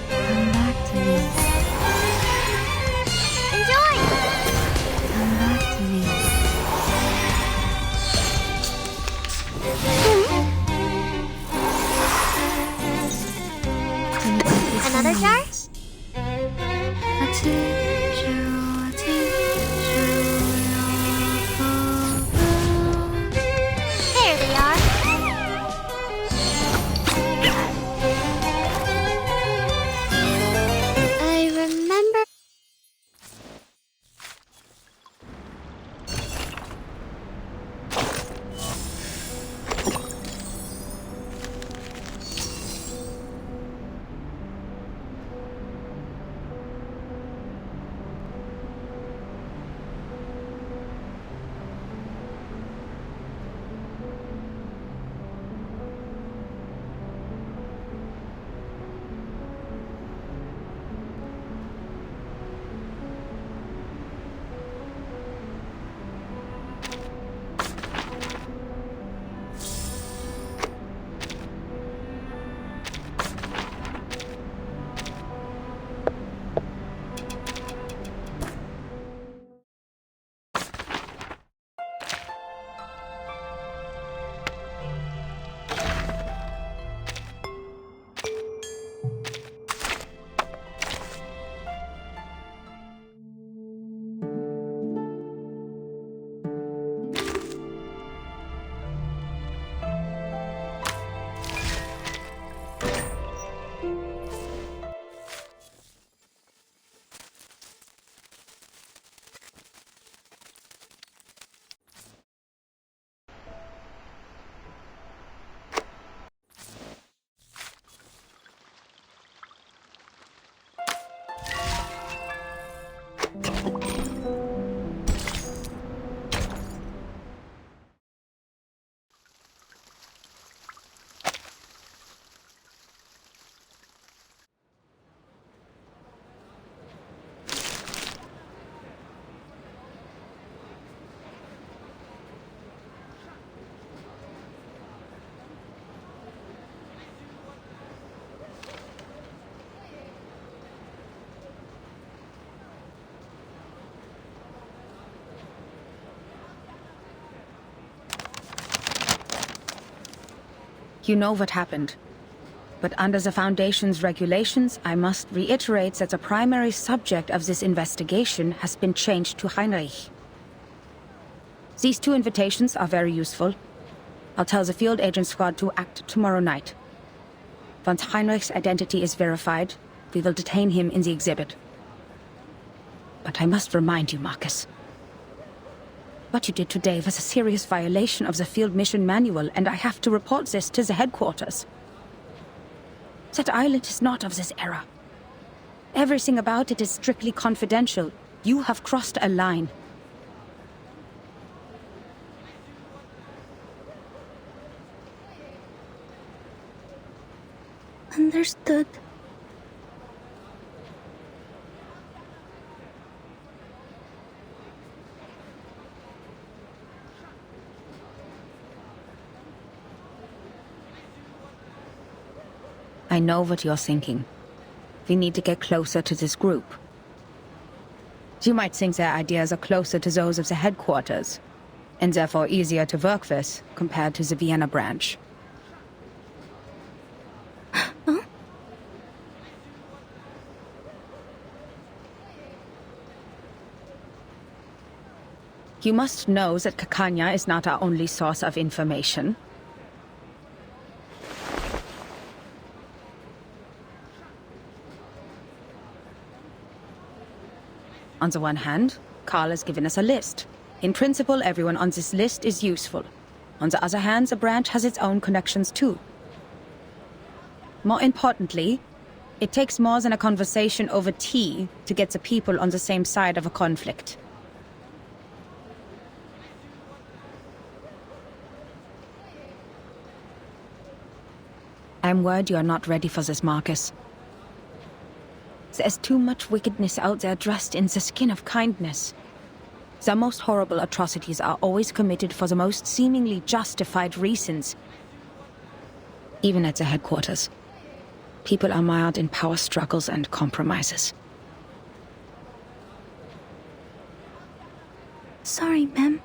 A: come back to me.
L: Enjoy!
A: Come back to me.
L: Another jar? There they are. I remember.
B: You know what happened. But under the Foundation's regulations, I must reiterate that the primary subject of this investigation has been changed to Heinrich. These 2 invitations are very useful. I'll tell the field agent squad to act tomorrow night. Once Heinrich's identity is verified, we will detain him in the exhibit. But I must remind you, Marcus. What you did today was a serious violation of the field mission manual, and I have to report this to the headquarters. That island is not of this era. Everything about it is strictly confidential. You have crossed a line.
A: Understood.
B: I know what you're thinking. We need to get closer to this group. You might think their ideas are closer to those of the headquarters, and therefore easier to work with compared to the Vienna branch. You must know that Kakanya is not our only source of information. On the one hand, Carl has given us a list. In principle, everyone on this list is useful. On the other hand, the branch has its own connections too. More importantly, it takes more than a conversation over tea to get the people on the same side of a conflict. I'm worried you are not ready for this, Marcus. There's too much wickedness out there dressed in the skin of kindness. The most horrible atrocities are always committed for the most seemingly justified reasons. Even at the headquarters, people are mired in power struggles and compromises.
A: Sorry, ma'am.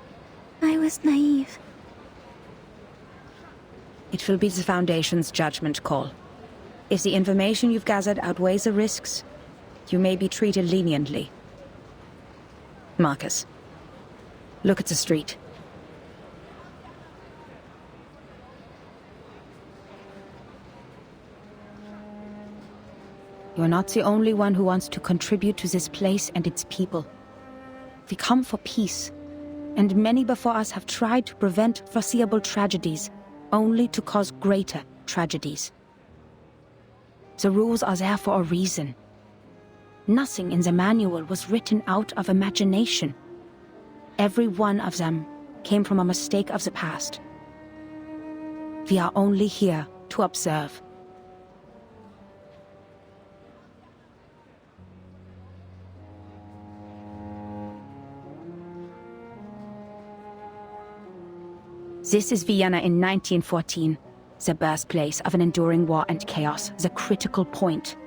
A: I was naive.
B: It will be the Foundation's judgment call. If the information you've gathered outweighs the risks, you may be treated leniently. Marcus, look at the street. You're not the only one who wants to contribute to this place and its people. We come for peace, and many before us have tried to prevent foreseeable tragedies, only to cause greater tragedies. The rules are there for a reason. Nothing in the manual was written out of imagination. Every one of them came from a mistake of the past. We are only here to observe. This is Vienna in 1914, the birthplace of an enduring war and chaos, the critical point.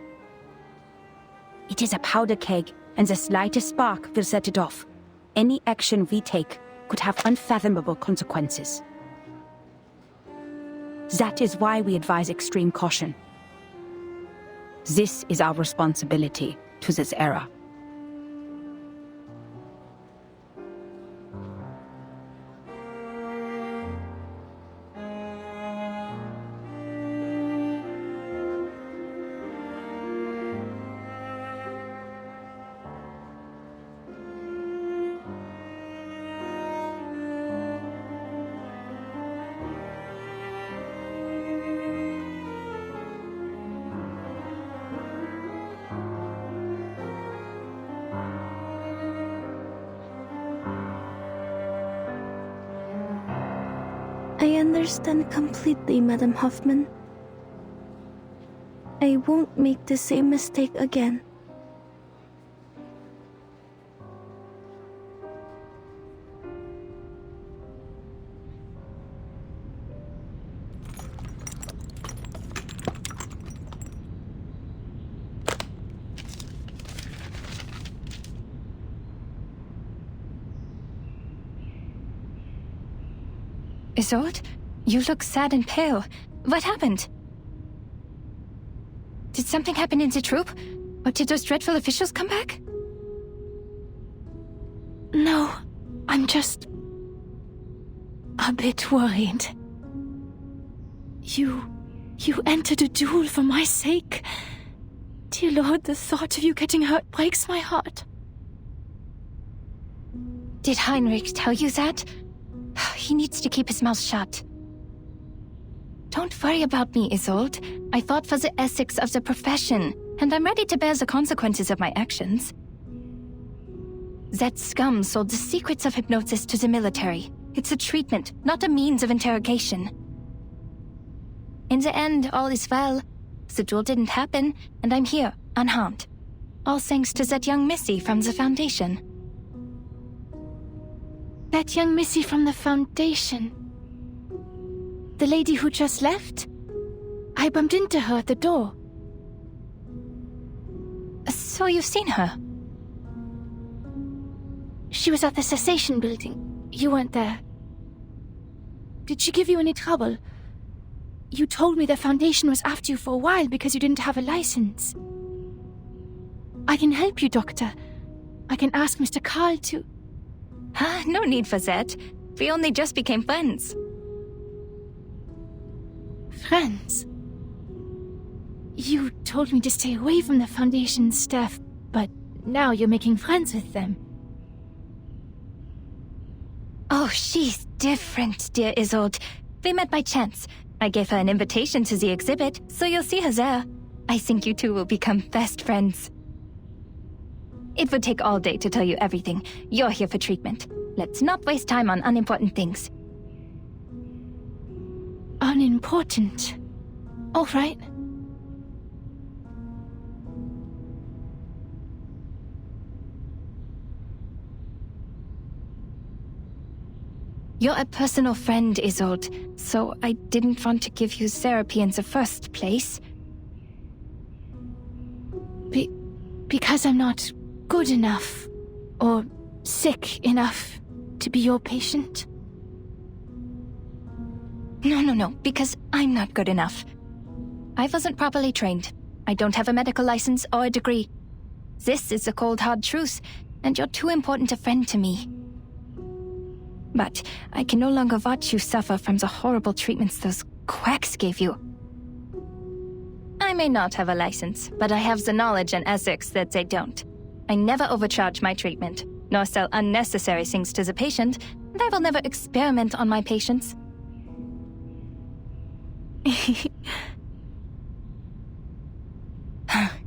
B: It is a powder keg, and the slightest spark will set it off. Any action we take could have unfathomable consequences. That is why we advise extreme caution. This is our responsibility to this era.
A: I understand completely, Madam Hoffman. I won't make the same mistake again.
D: Isolde, you look sad and pale. What happened? Did something happen in the troop? Or did those dreadful officials come back?
L: No, I'm just a bit worried. You entered a duel for my sake. Dear Lord, the thought of you getting hurt breaks my heart.
D: Did Heinrich tell you that? He needs to keep his mouth shut. Don't worry about me, Isolde. I fought for the ethics of the profession, and I'm ready to bear the consequences of my actions. That scum sold the secrets of hypnosis to the military. It's a treatment, not a means of interrogation. In the end, all is well. The duel didn't happen, and I'm here, unharmed. All thanks to that young missy from the Foundation.
L: That young missy from the Foundation. The lady who just left? I bumped into her at the door.
D: So you've seen her?
L: She was at the cessation building. You weren't there. Did she give you any trouble? You told me the Foundation was after you for a while because you didn't have a license. I can help you, Doctor. I can ask Mr. Carl to...
D: No need for that. We only just became friends.
L: Friends? You told me to stay away from the Foundation staff, but now you're making friends with them.
D: Oh, she's different, dear Isolde. We met by chance. I gave her an invitation to the exhibit, so you'll see her there. I think you two will become best friends. It would take all day to tell you everything. You're here for treatment. Let's not waste time on unimportant things.
L: Unimportant? All right.
D: You're a personal friend, Isolde, so I didn't want to give you therapy in the first place.
L: Because I'm not good enough, or sick enough to be your patient?
D: No, because I'm not good enough. I wasn't properly trained. I don't have a medical license or a degree. This is the cold, hard truth, and you're too important a friend to me. But I can no longer watch you suffer from the horrible treatments those quacks gave you. I may not have a license, but I have the knowledge and ethics that they don't. I never overcharge my treatment, nor sell unnecessary things to the patient, and I will never experiment on my patients.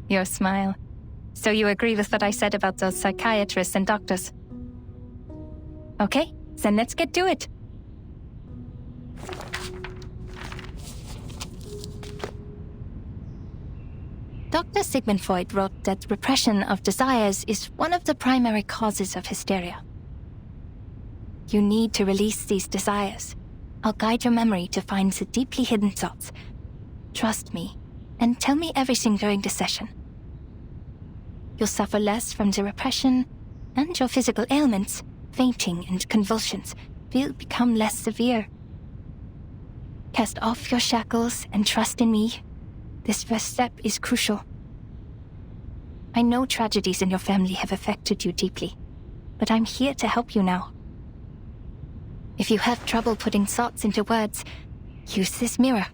D: Your smile. So you agree with what I said about those psychiatrists and doctors? Okay, then let's get to it. Dr. Sigmund Freud wrote that repression of desires is one of the primary causes of hysteria. You need to release these desires. I'll guide your memory to find the deeply hidden thoughts. Trust me, and tell me everything during the session. You'll suffer less from the repression, and your physical ailments, fainting and convulsions, will become less severe. Cast off your shackles and trust in me. This first step is crucial. I know tragedies in your family have affected you deeply, but I'm here to help you now. If you have trouble putting thoughts into words, use this mirror.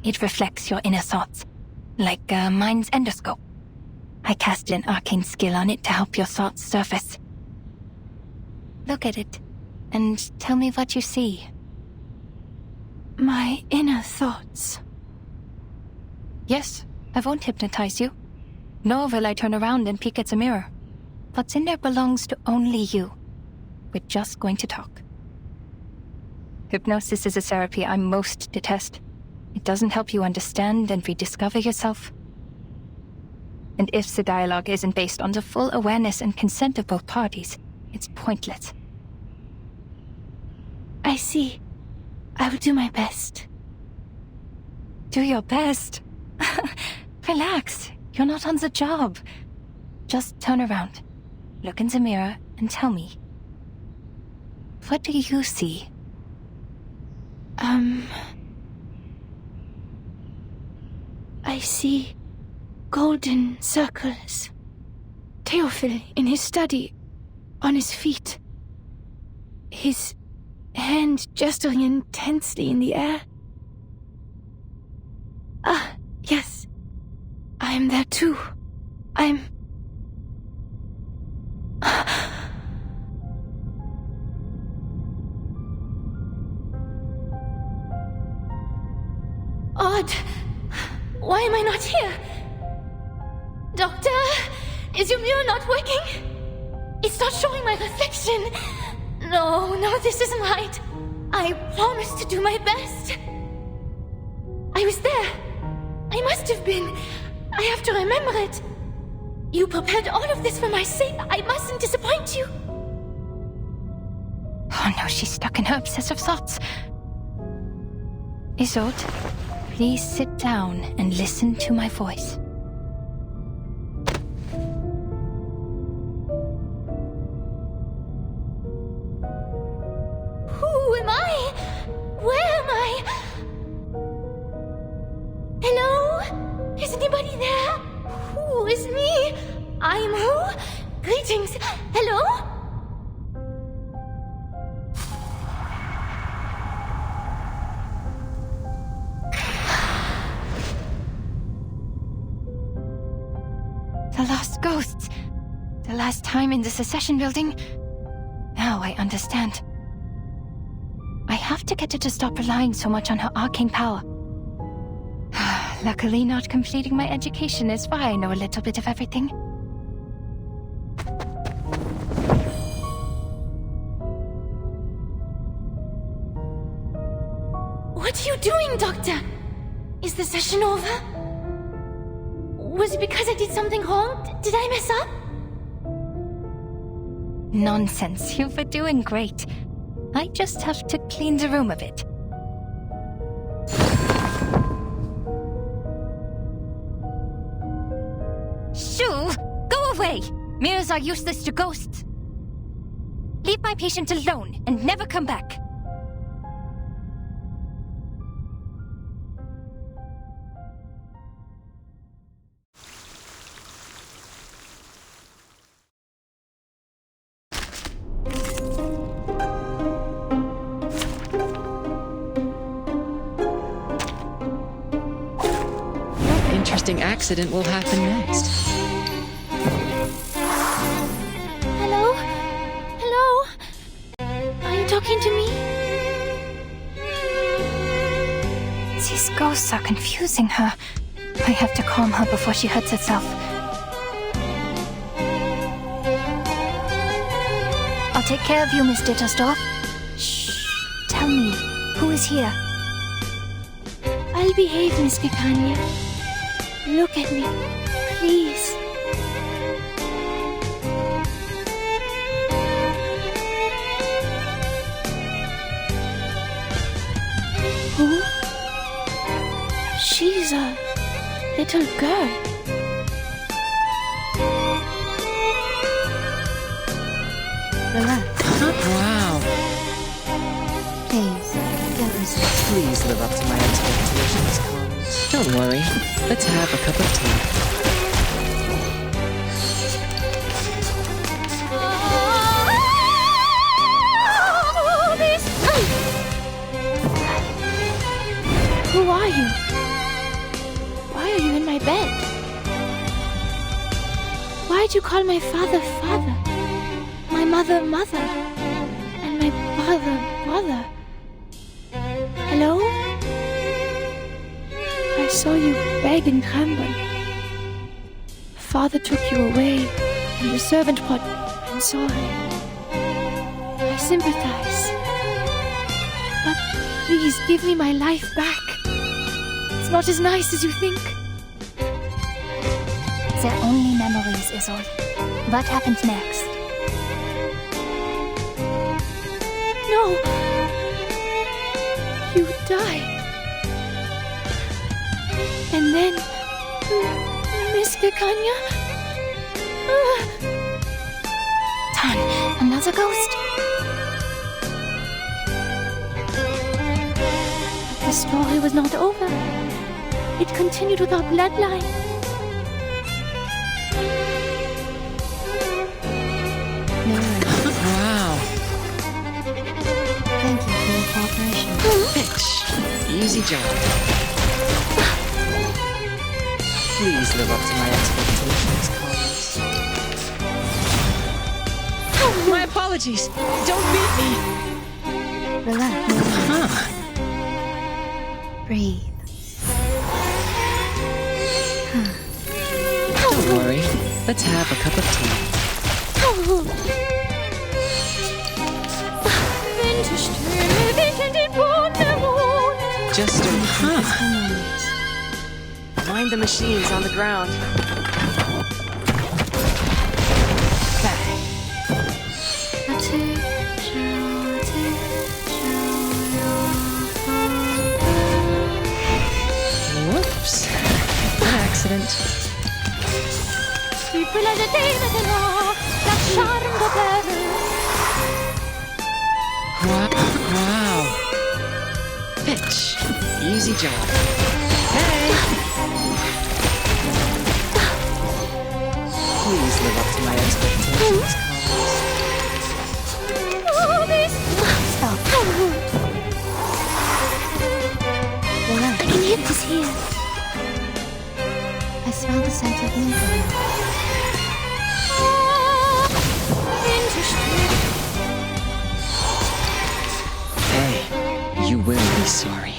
D: It reflects your inner thoughts, like a mind's endoscope. I cast an arcane skill on it to help your thoughts surface. Look at it, and tell me what you see.
L: My inner thoughts.
D: Yes, I won't hypnotize you. Nor will I turn around and peek at the mirror. What's in there belongs to only you. We're just going to talk. Hypnosis is a therapy I most detest. It doesn't help you understand and rediscover yourself. And if the dialogue isn't based on the full awareness and consent of both parties, it's pointless.
L: I see. I will do my best.
D: Do your best? Relax. You're not on the job. Just turn around. Look in the mirror and tell me. What do you see?
L: I see golden circles. Theophil in his study, on his feet. His hand gesturing intensely in the air. Ah, yes. I am there too. I'm... Odd. Why am I not here? Doctor? Is your mirror not working? It's not showing my reflection. No, this isn't right. I promised to do my best. I was there. I must have been. I have to remember it. You prepared all of this for my sake. I mustn't disappoint you.
D: Oh no, she's stuck in her obsessive thoughts. Isolde, please sit down and listen to my voice.
L: Who am I? Where am I? Hello? Is anybody there? Who is me? I'm who? Greetings. Hello?
D: The lost ghosts. The last time in the Secession building. Now I understand. I have to get her to stop relying so much on her arcane power. Luckily, not completing my education is why I know a little bit of everything.
L: What are you doing, Doctor? Is the session over? Was it because I did something wrong? Did I mess up?
D: Nonsense. You were doing great. I just have to clean the room a bit. Shoo! Go away! Mirrors are useless to ghosts. Leave my patient alone and never come back.
I: Interesting accident will happen next.
L: Hello? Hello? Are you talking to me?
D: These ghosts are confusing her. I have to calm her before she hurts herself. I'll take care of you, Miss Dittersdorf. Shh. Tell me, who is here?
L: I'll behave, Miss Gekania. Look at me, please. Who? She's a little girl.
B: Relax.
I: Wow.
B: Please, get reset.
I: Please live up to my expectations, Collins. Don't worry. Let's have a cup of tea.
L: Who are you? Why are you in my bed? Why'd you call my father father? My mother mother? And my brother brother? Hello? I saw you beg and tremble. Father took you away, and the servant brought... I'm sorry. I sympathize. But please give me my life back. It's not as nice as you think.
D: They're only memories, Isolde. What happens next?
L: No! You died. And then... Miss Gekania?
D: Tan, another ghost?
L: But the story was not over. It continued with our bloodline.
I: Wow.
B: Thank you for your cooperation.
I: Bitch. Easy job. Please live up to my expectations, Collins. My apologies. Don't beat me.
B: Relax.
I: Huh.
B: Breathe.
I: Don't worry. Let's have a cup of tea. Just
M: Mind the machines on the ground.
I: Whoops. An accident.
L: Tu peux la jeter maintenant, la charme de peur.
I: Wow. Bitch. Easy job. Hey! Please live up to my expectations, Collins.
L: Oh, this...
D: Stop.
L: I can hear this here.
B: I smell the scent of movement.
I: You will be sorry.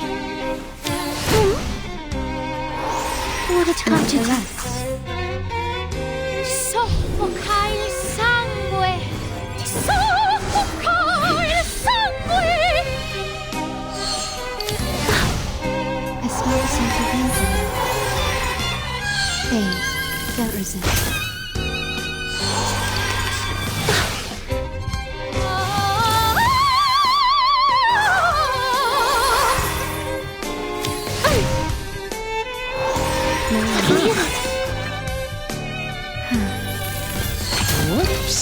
L: Would it come to that? Soffoca il sangue! Soffoca il sangue!
A: I smell the scent of painting. Pain. Don't resist.
I: Whoops.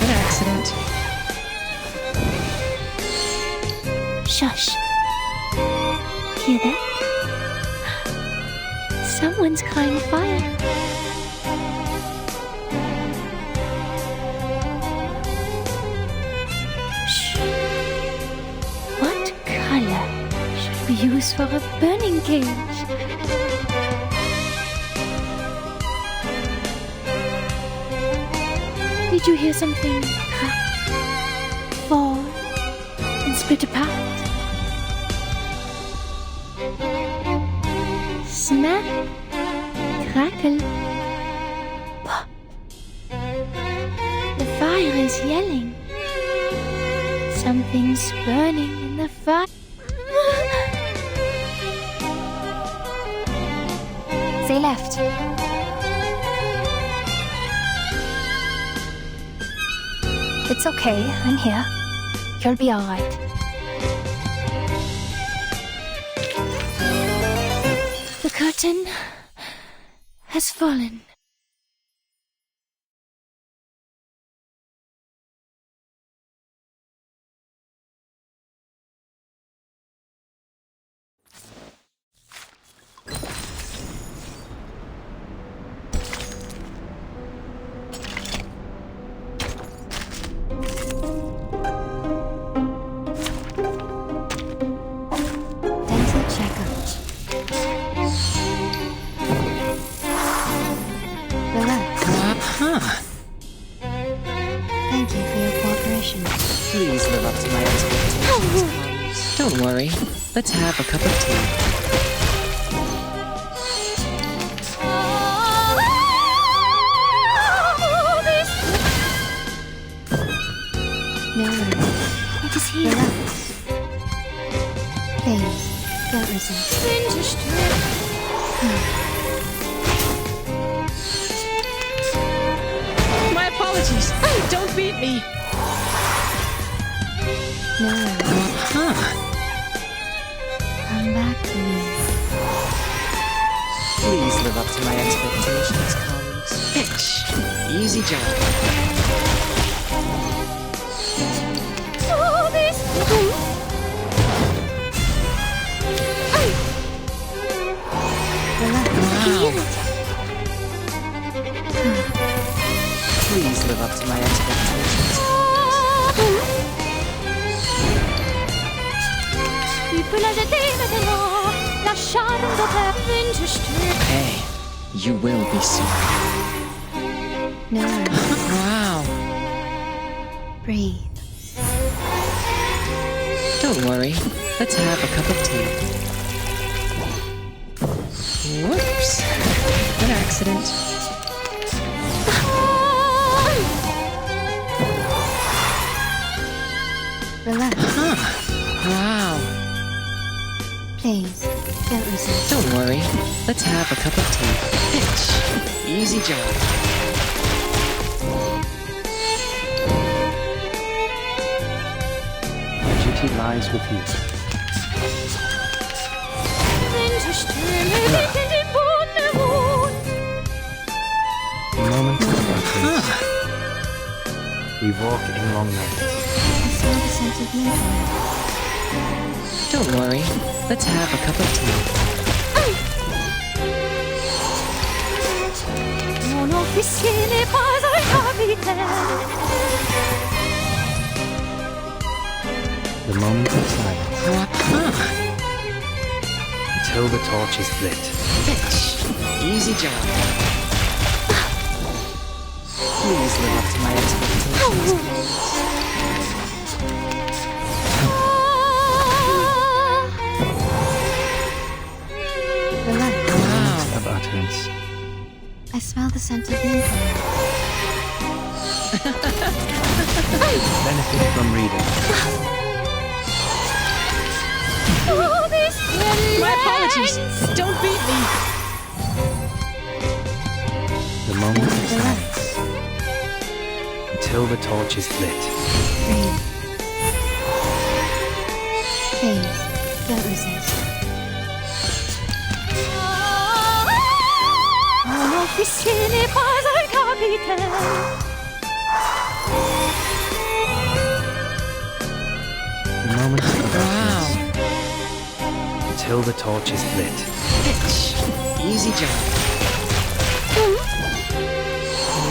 I: An accident.
L: Shush. Hear that? Someone's crying fire. Shh. What color should we use for a burning cage? Did you hear something crack, fall, and split apart? Snap, crackle, pop. The fire is yelling. Something's burning in the fire.
D: They left. It's okay, I'm here. You'll be alright.
L: The curtain has fallen.
A: Dental checkup. Relax. Thank you for your cooperation.
I: Please live up to my expectations. Don't worry. Let's have a cup of tea.
A: No worries.
L: It is here.
A: Relax. Please, don't resist.
I: My apologies. Don't beat me.
A: No worries. Come back to me.
I: Please live up to my expectations, colleagues. Bitch. Easy job. Please live up to my expectations.
L: Tu peux la jeter maintenant, la charme de ta vintage.
I: Hey, you will be sorry.
A: No worries.
I: Wow.
A: Breathe.
I: Don't worry. Let's have a cup of tea. Whoops. An accident.
A: Relax.
I: Wow.
A: Please, don't resist.
I: Don't worry. Let's have a cup of tea. Bitch. Easy job.
N: My duty lies with you. The moment of darkness. We walk in long nights.
A: I smell the scent of moonlight.
I: Don't worry. Let's have a cup of tea.
L: Mon officier n'est pas un capitaine.
N: The moment of silence. Until the torch is lit.
I: Bitch. Easy job. Please live up to my expectations.
A: smell the scent of mint.
N: Benefit from reading.
L: Oh, this
I: My apologies. Don't beat me.
N: The moment of silence. Until the torch is lit.
A: Pain. Don't resist.
L: Officine pasa il capitano.
N: The moment of darkness. Until the torch is lit.
I: Easy job.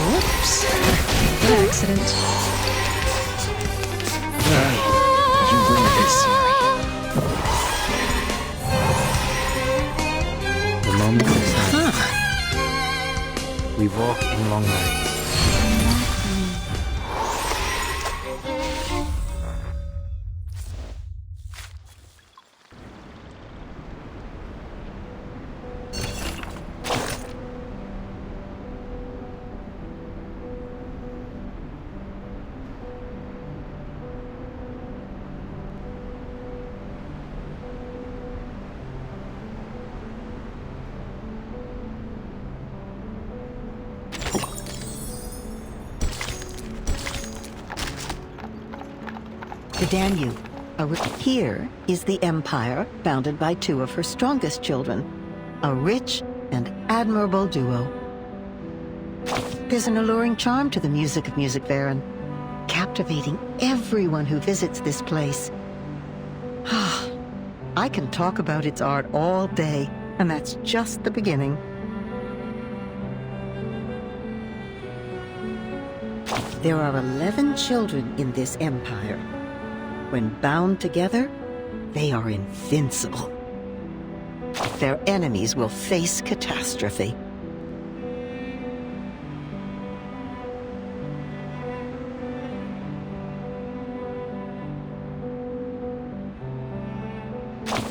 I: Whoops. An accident.
M: You will be sorry.
N: The moment of silence. We walk in long nights.
O: The Danube. Here is the empire, founded by two of her strongest children, a rich and admirable duo. There's an alluring charm to the music of Musikverein, captivating everyone who visits this place. I can talk about its art all day, and that's just the beginning. There are 11 children in this empire. When bound together, they are invincible. Their enemies will face catastrophe.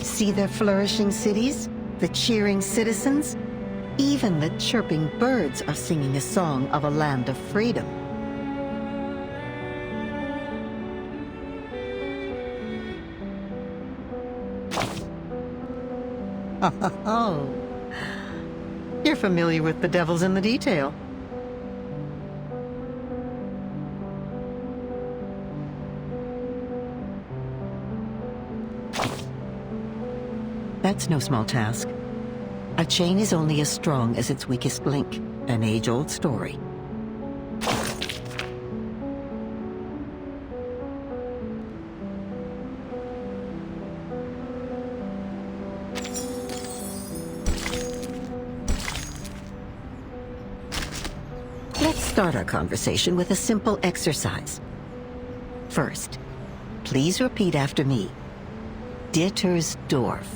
O: See their flourishing cities, the cheering citizens? Even the chirping birds are singing a song of a land of freedom. Oh, you're familiar with the devil's in the detail. That's no small task. A chain is only as strong as its weakest link, an age-old story. Let's start our conversation with a simple exercise. First, please repeat after me. Dittersdorf.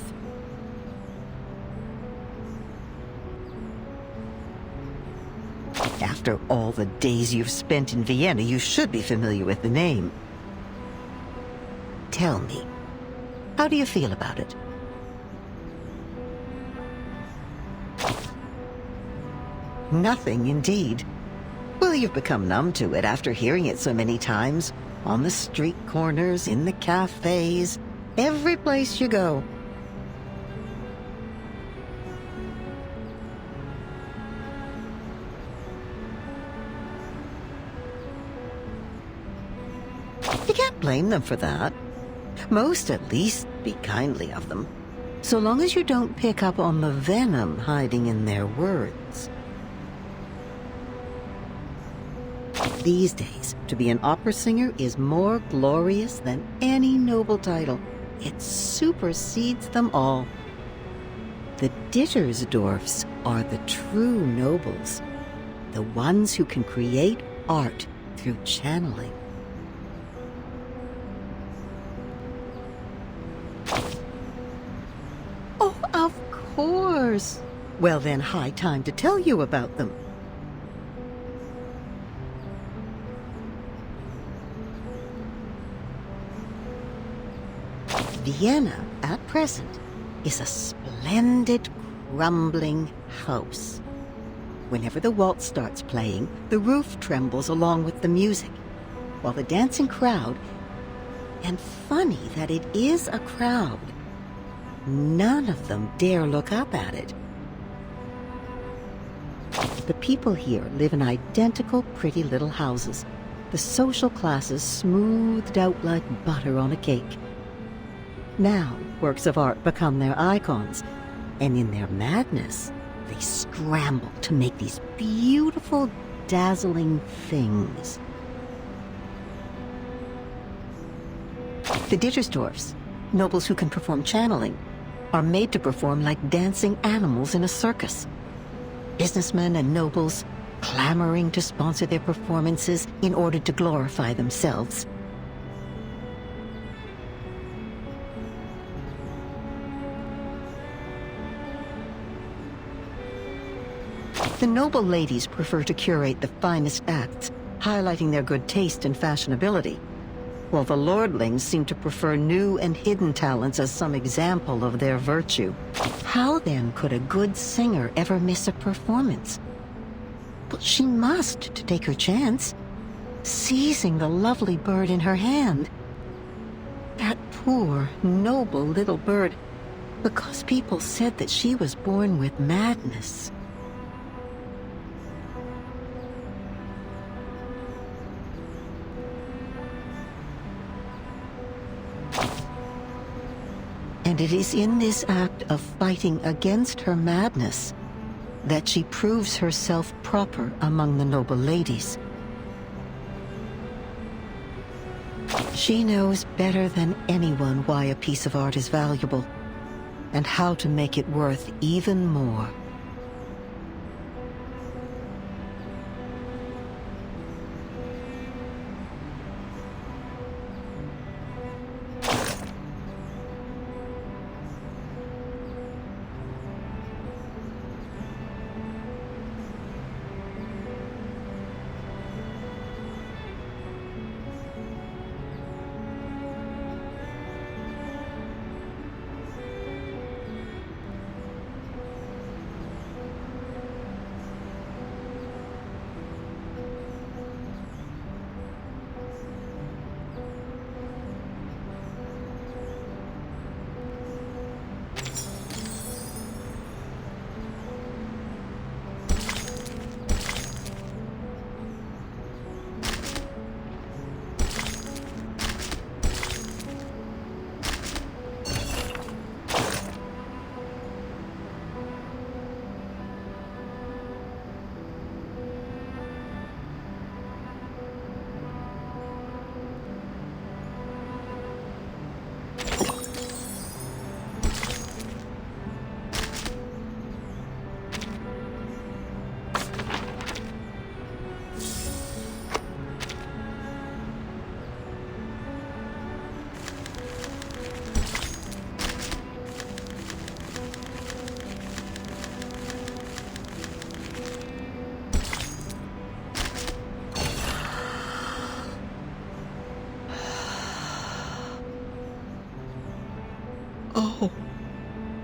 O: After all the days you've spent in Vienna, you should be familiar with the name. Tell me, how do you feel about it? Nothing, indeed. Well, you've become numb to it after hearing it so many times. On the street corners, in the cafes, every place you go. You can't blame them for that. Most, at least, be kindly of them. So long as you don't pick up on the venom hiding in their words. These days, to be an opera singer is more glorious than any noble title. It supersedes them all. The Dittersdorfs are the true nobles, the ones who can create art through channeling. Oh, of course. Well then, high time to tell you about them. Vienna, at present, is a splendid, crumbling house. Whenever the waltz starts playing, the roof trembles along with the music, while the dancing crowd, and funny that it is a crowd, none of them dare look up at it. The people here live in identical pretty little houses, the social classes smoothed out like butter on a cake. Now, works of art become their icons, and in their madness, they scramble to make these beautiful, dazzling things. The Dittersdorfs, nobles who can perform channeling, are made to perform like dancing animals in a circus. Businessmen and nobles clamoring to sponsor their performances in order to glorify themselves. The noble ladies prefer to curate the finest acts, highlighting their good taste and fashionability, while the lordlings seem to prefer new and hidden talents as some example of their virtue. How then could a good singer ever miss a performance? But she must to take her chance, seizing the lovely bird in her hand. That poor, noble little bird, because people said that she was born with madness. And it is in this act of fighting against her madness that she proves herself proper among the noble ladies. She knows better than anyone why a piece of art is valuable, and how to make it worth even more.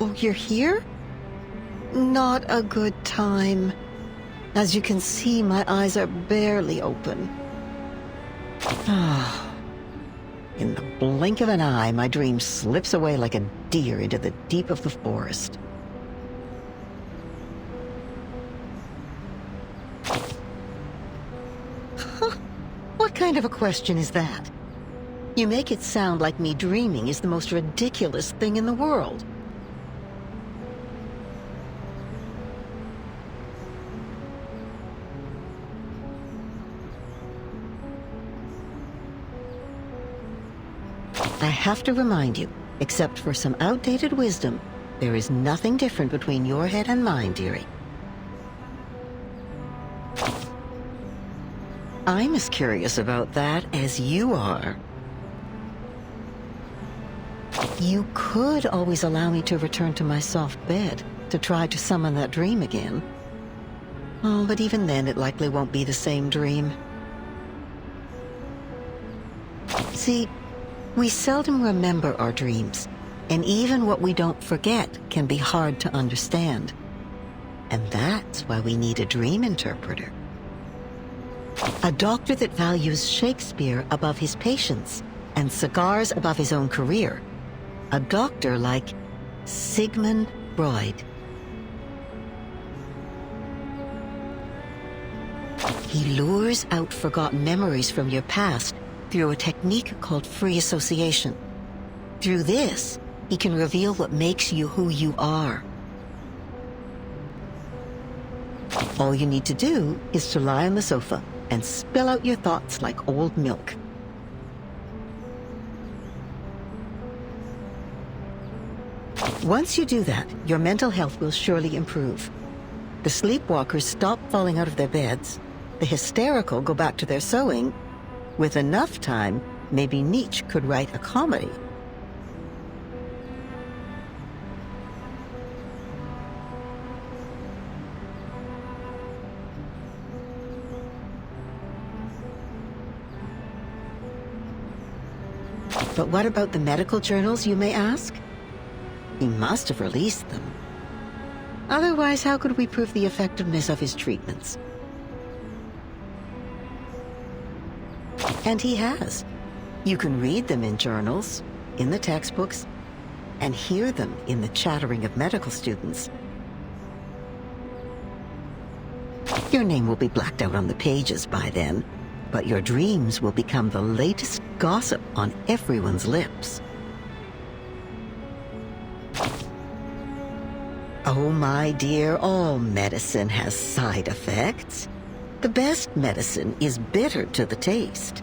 O: Oh, you're here? Not a good time. As you can see, my eyes are barely open. In the blink of an eye, my dream slips away like a deer into the deep of the forest. What kind of a question is that? You make it sound like me dreaming is the most ridiculous thing in the world. I have to remind you, except for some outdated wisdom, there is nothing different between your head and mine, dearie. I'm as curious about that as you are. You could always allow me to return to my soft bed to try to summon that dream again. Oh, but even then it likely won't be the same dream. See, we seldom remember our dreams, and even what we don't forget can be hard to understand. And that's why we need a dream interpreter. A doctor that values Shakespeare above his patients and cigars above his own career. A doctor like Sigmund Freud. He lures out forgotten memories from your past through a technique called free association. Through this, he can reveal what makes you who you are. All you need to do is to lie on the sofa and spill out your thoughts like old milk. Once you do that, your mental health will surely improve. The sleepwalkers stop falling out of their beds, the hysterical go back to their sewing. With enough time, maybe Nietzsche could write a comedy. But what about the medical journals, you may ask? He must have released them. Otherwise, how could we prove the effectiveness of his treatments? And he has. You can read them in journals, in the textbooks, and hear them in the chattering of medical students. Your name will be blacked out on the pages by then, but your dreams will become the latest gossip on everyone's lips. Oh, my dear, all medicine has side effects. The best medicine is bitter to the taste.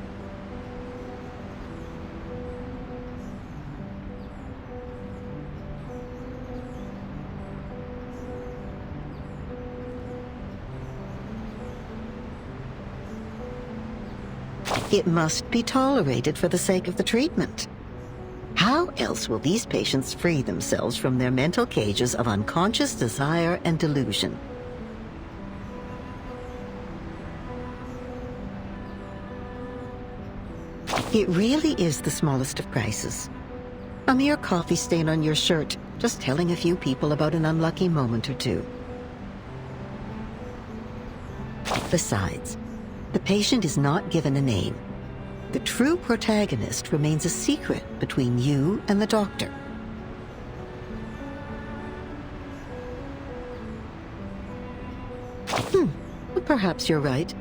O: It must be tolerated for the sake of the treatment. How else will these patients free themselves from their mental cages of unconscious desire and delusion? It really is the smallest of prices. A mere coffee stain on your shirt, just telling a few people about an unlucky moment or two. Besides, the patient is not given a name. The true protagonist remains a secret between you and the doctor. Perhaps you're right.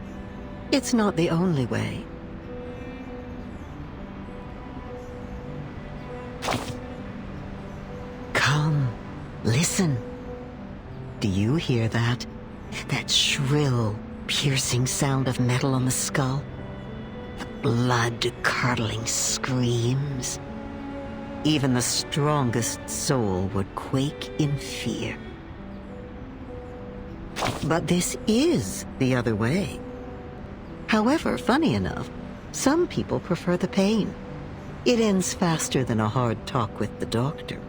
O: It's not the only way. Come, listen. Do you hear that? That shrill, piercing sound of metal on the skull? The blood-curdling screams. Even the strongest soul would quake in fear. But this is the other way. However, funny enough, some people prefer the pain. It ends faster than a hard talk with the doctor.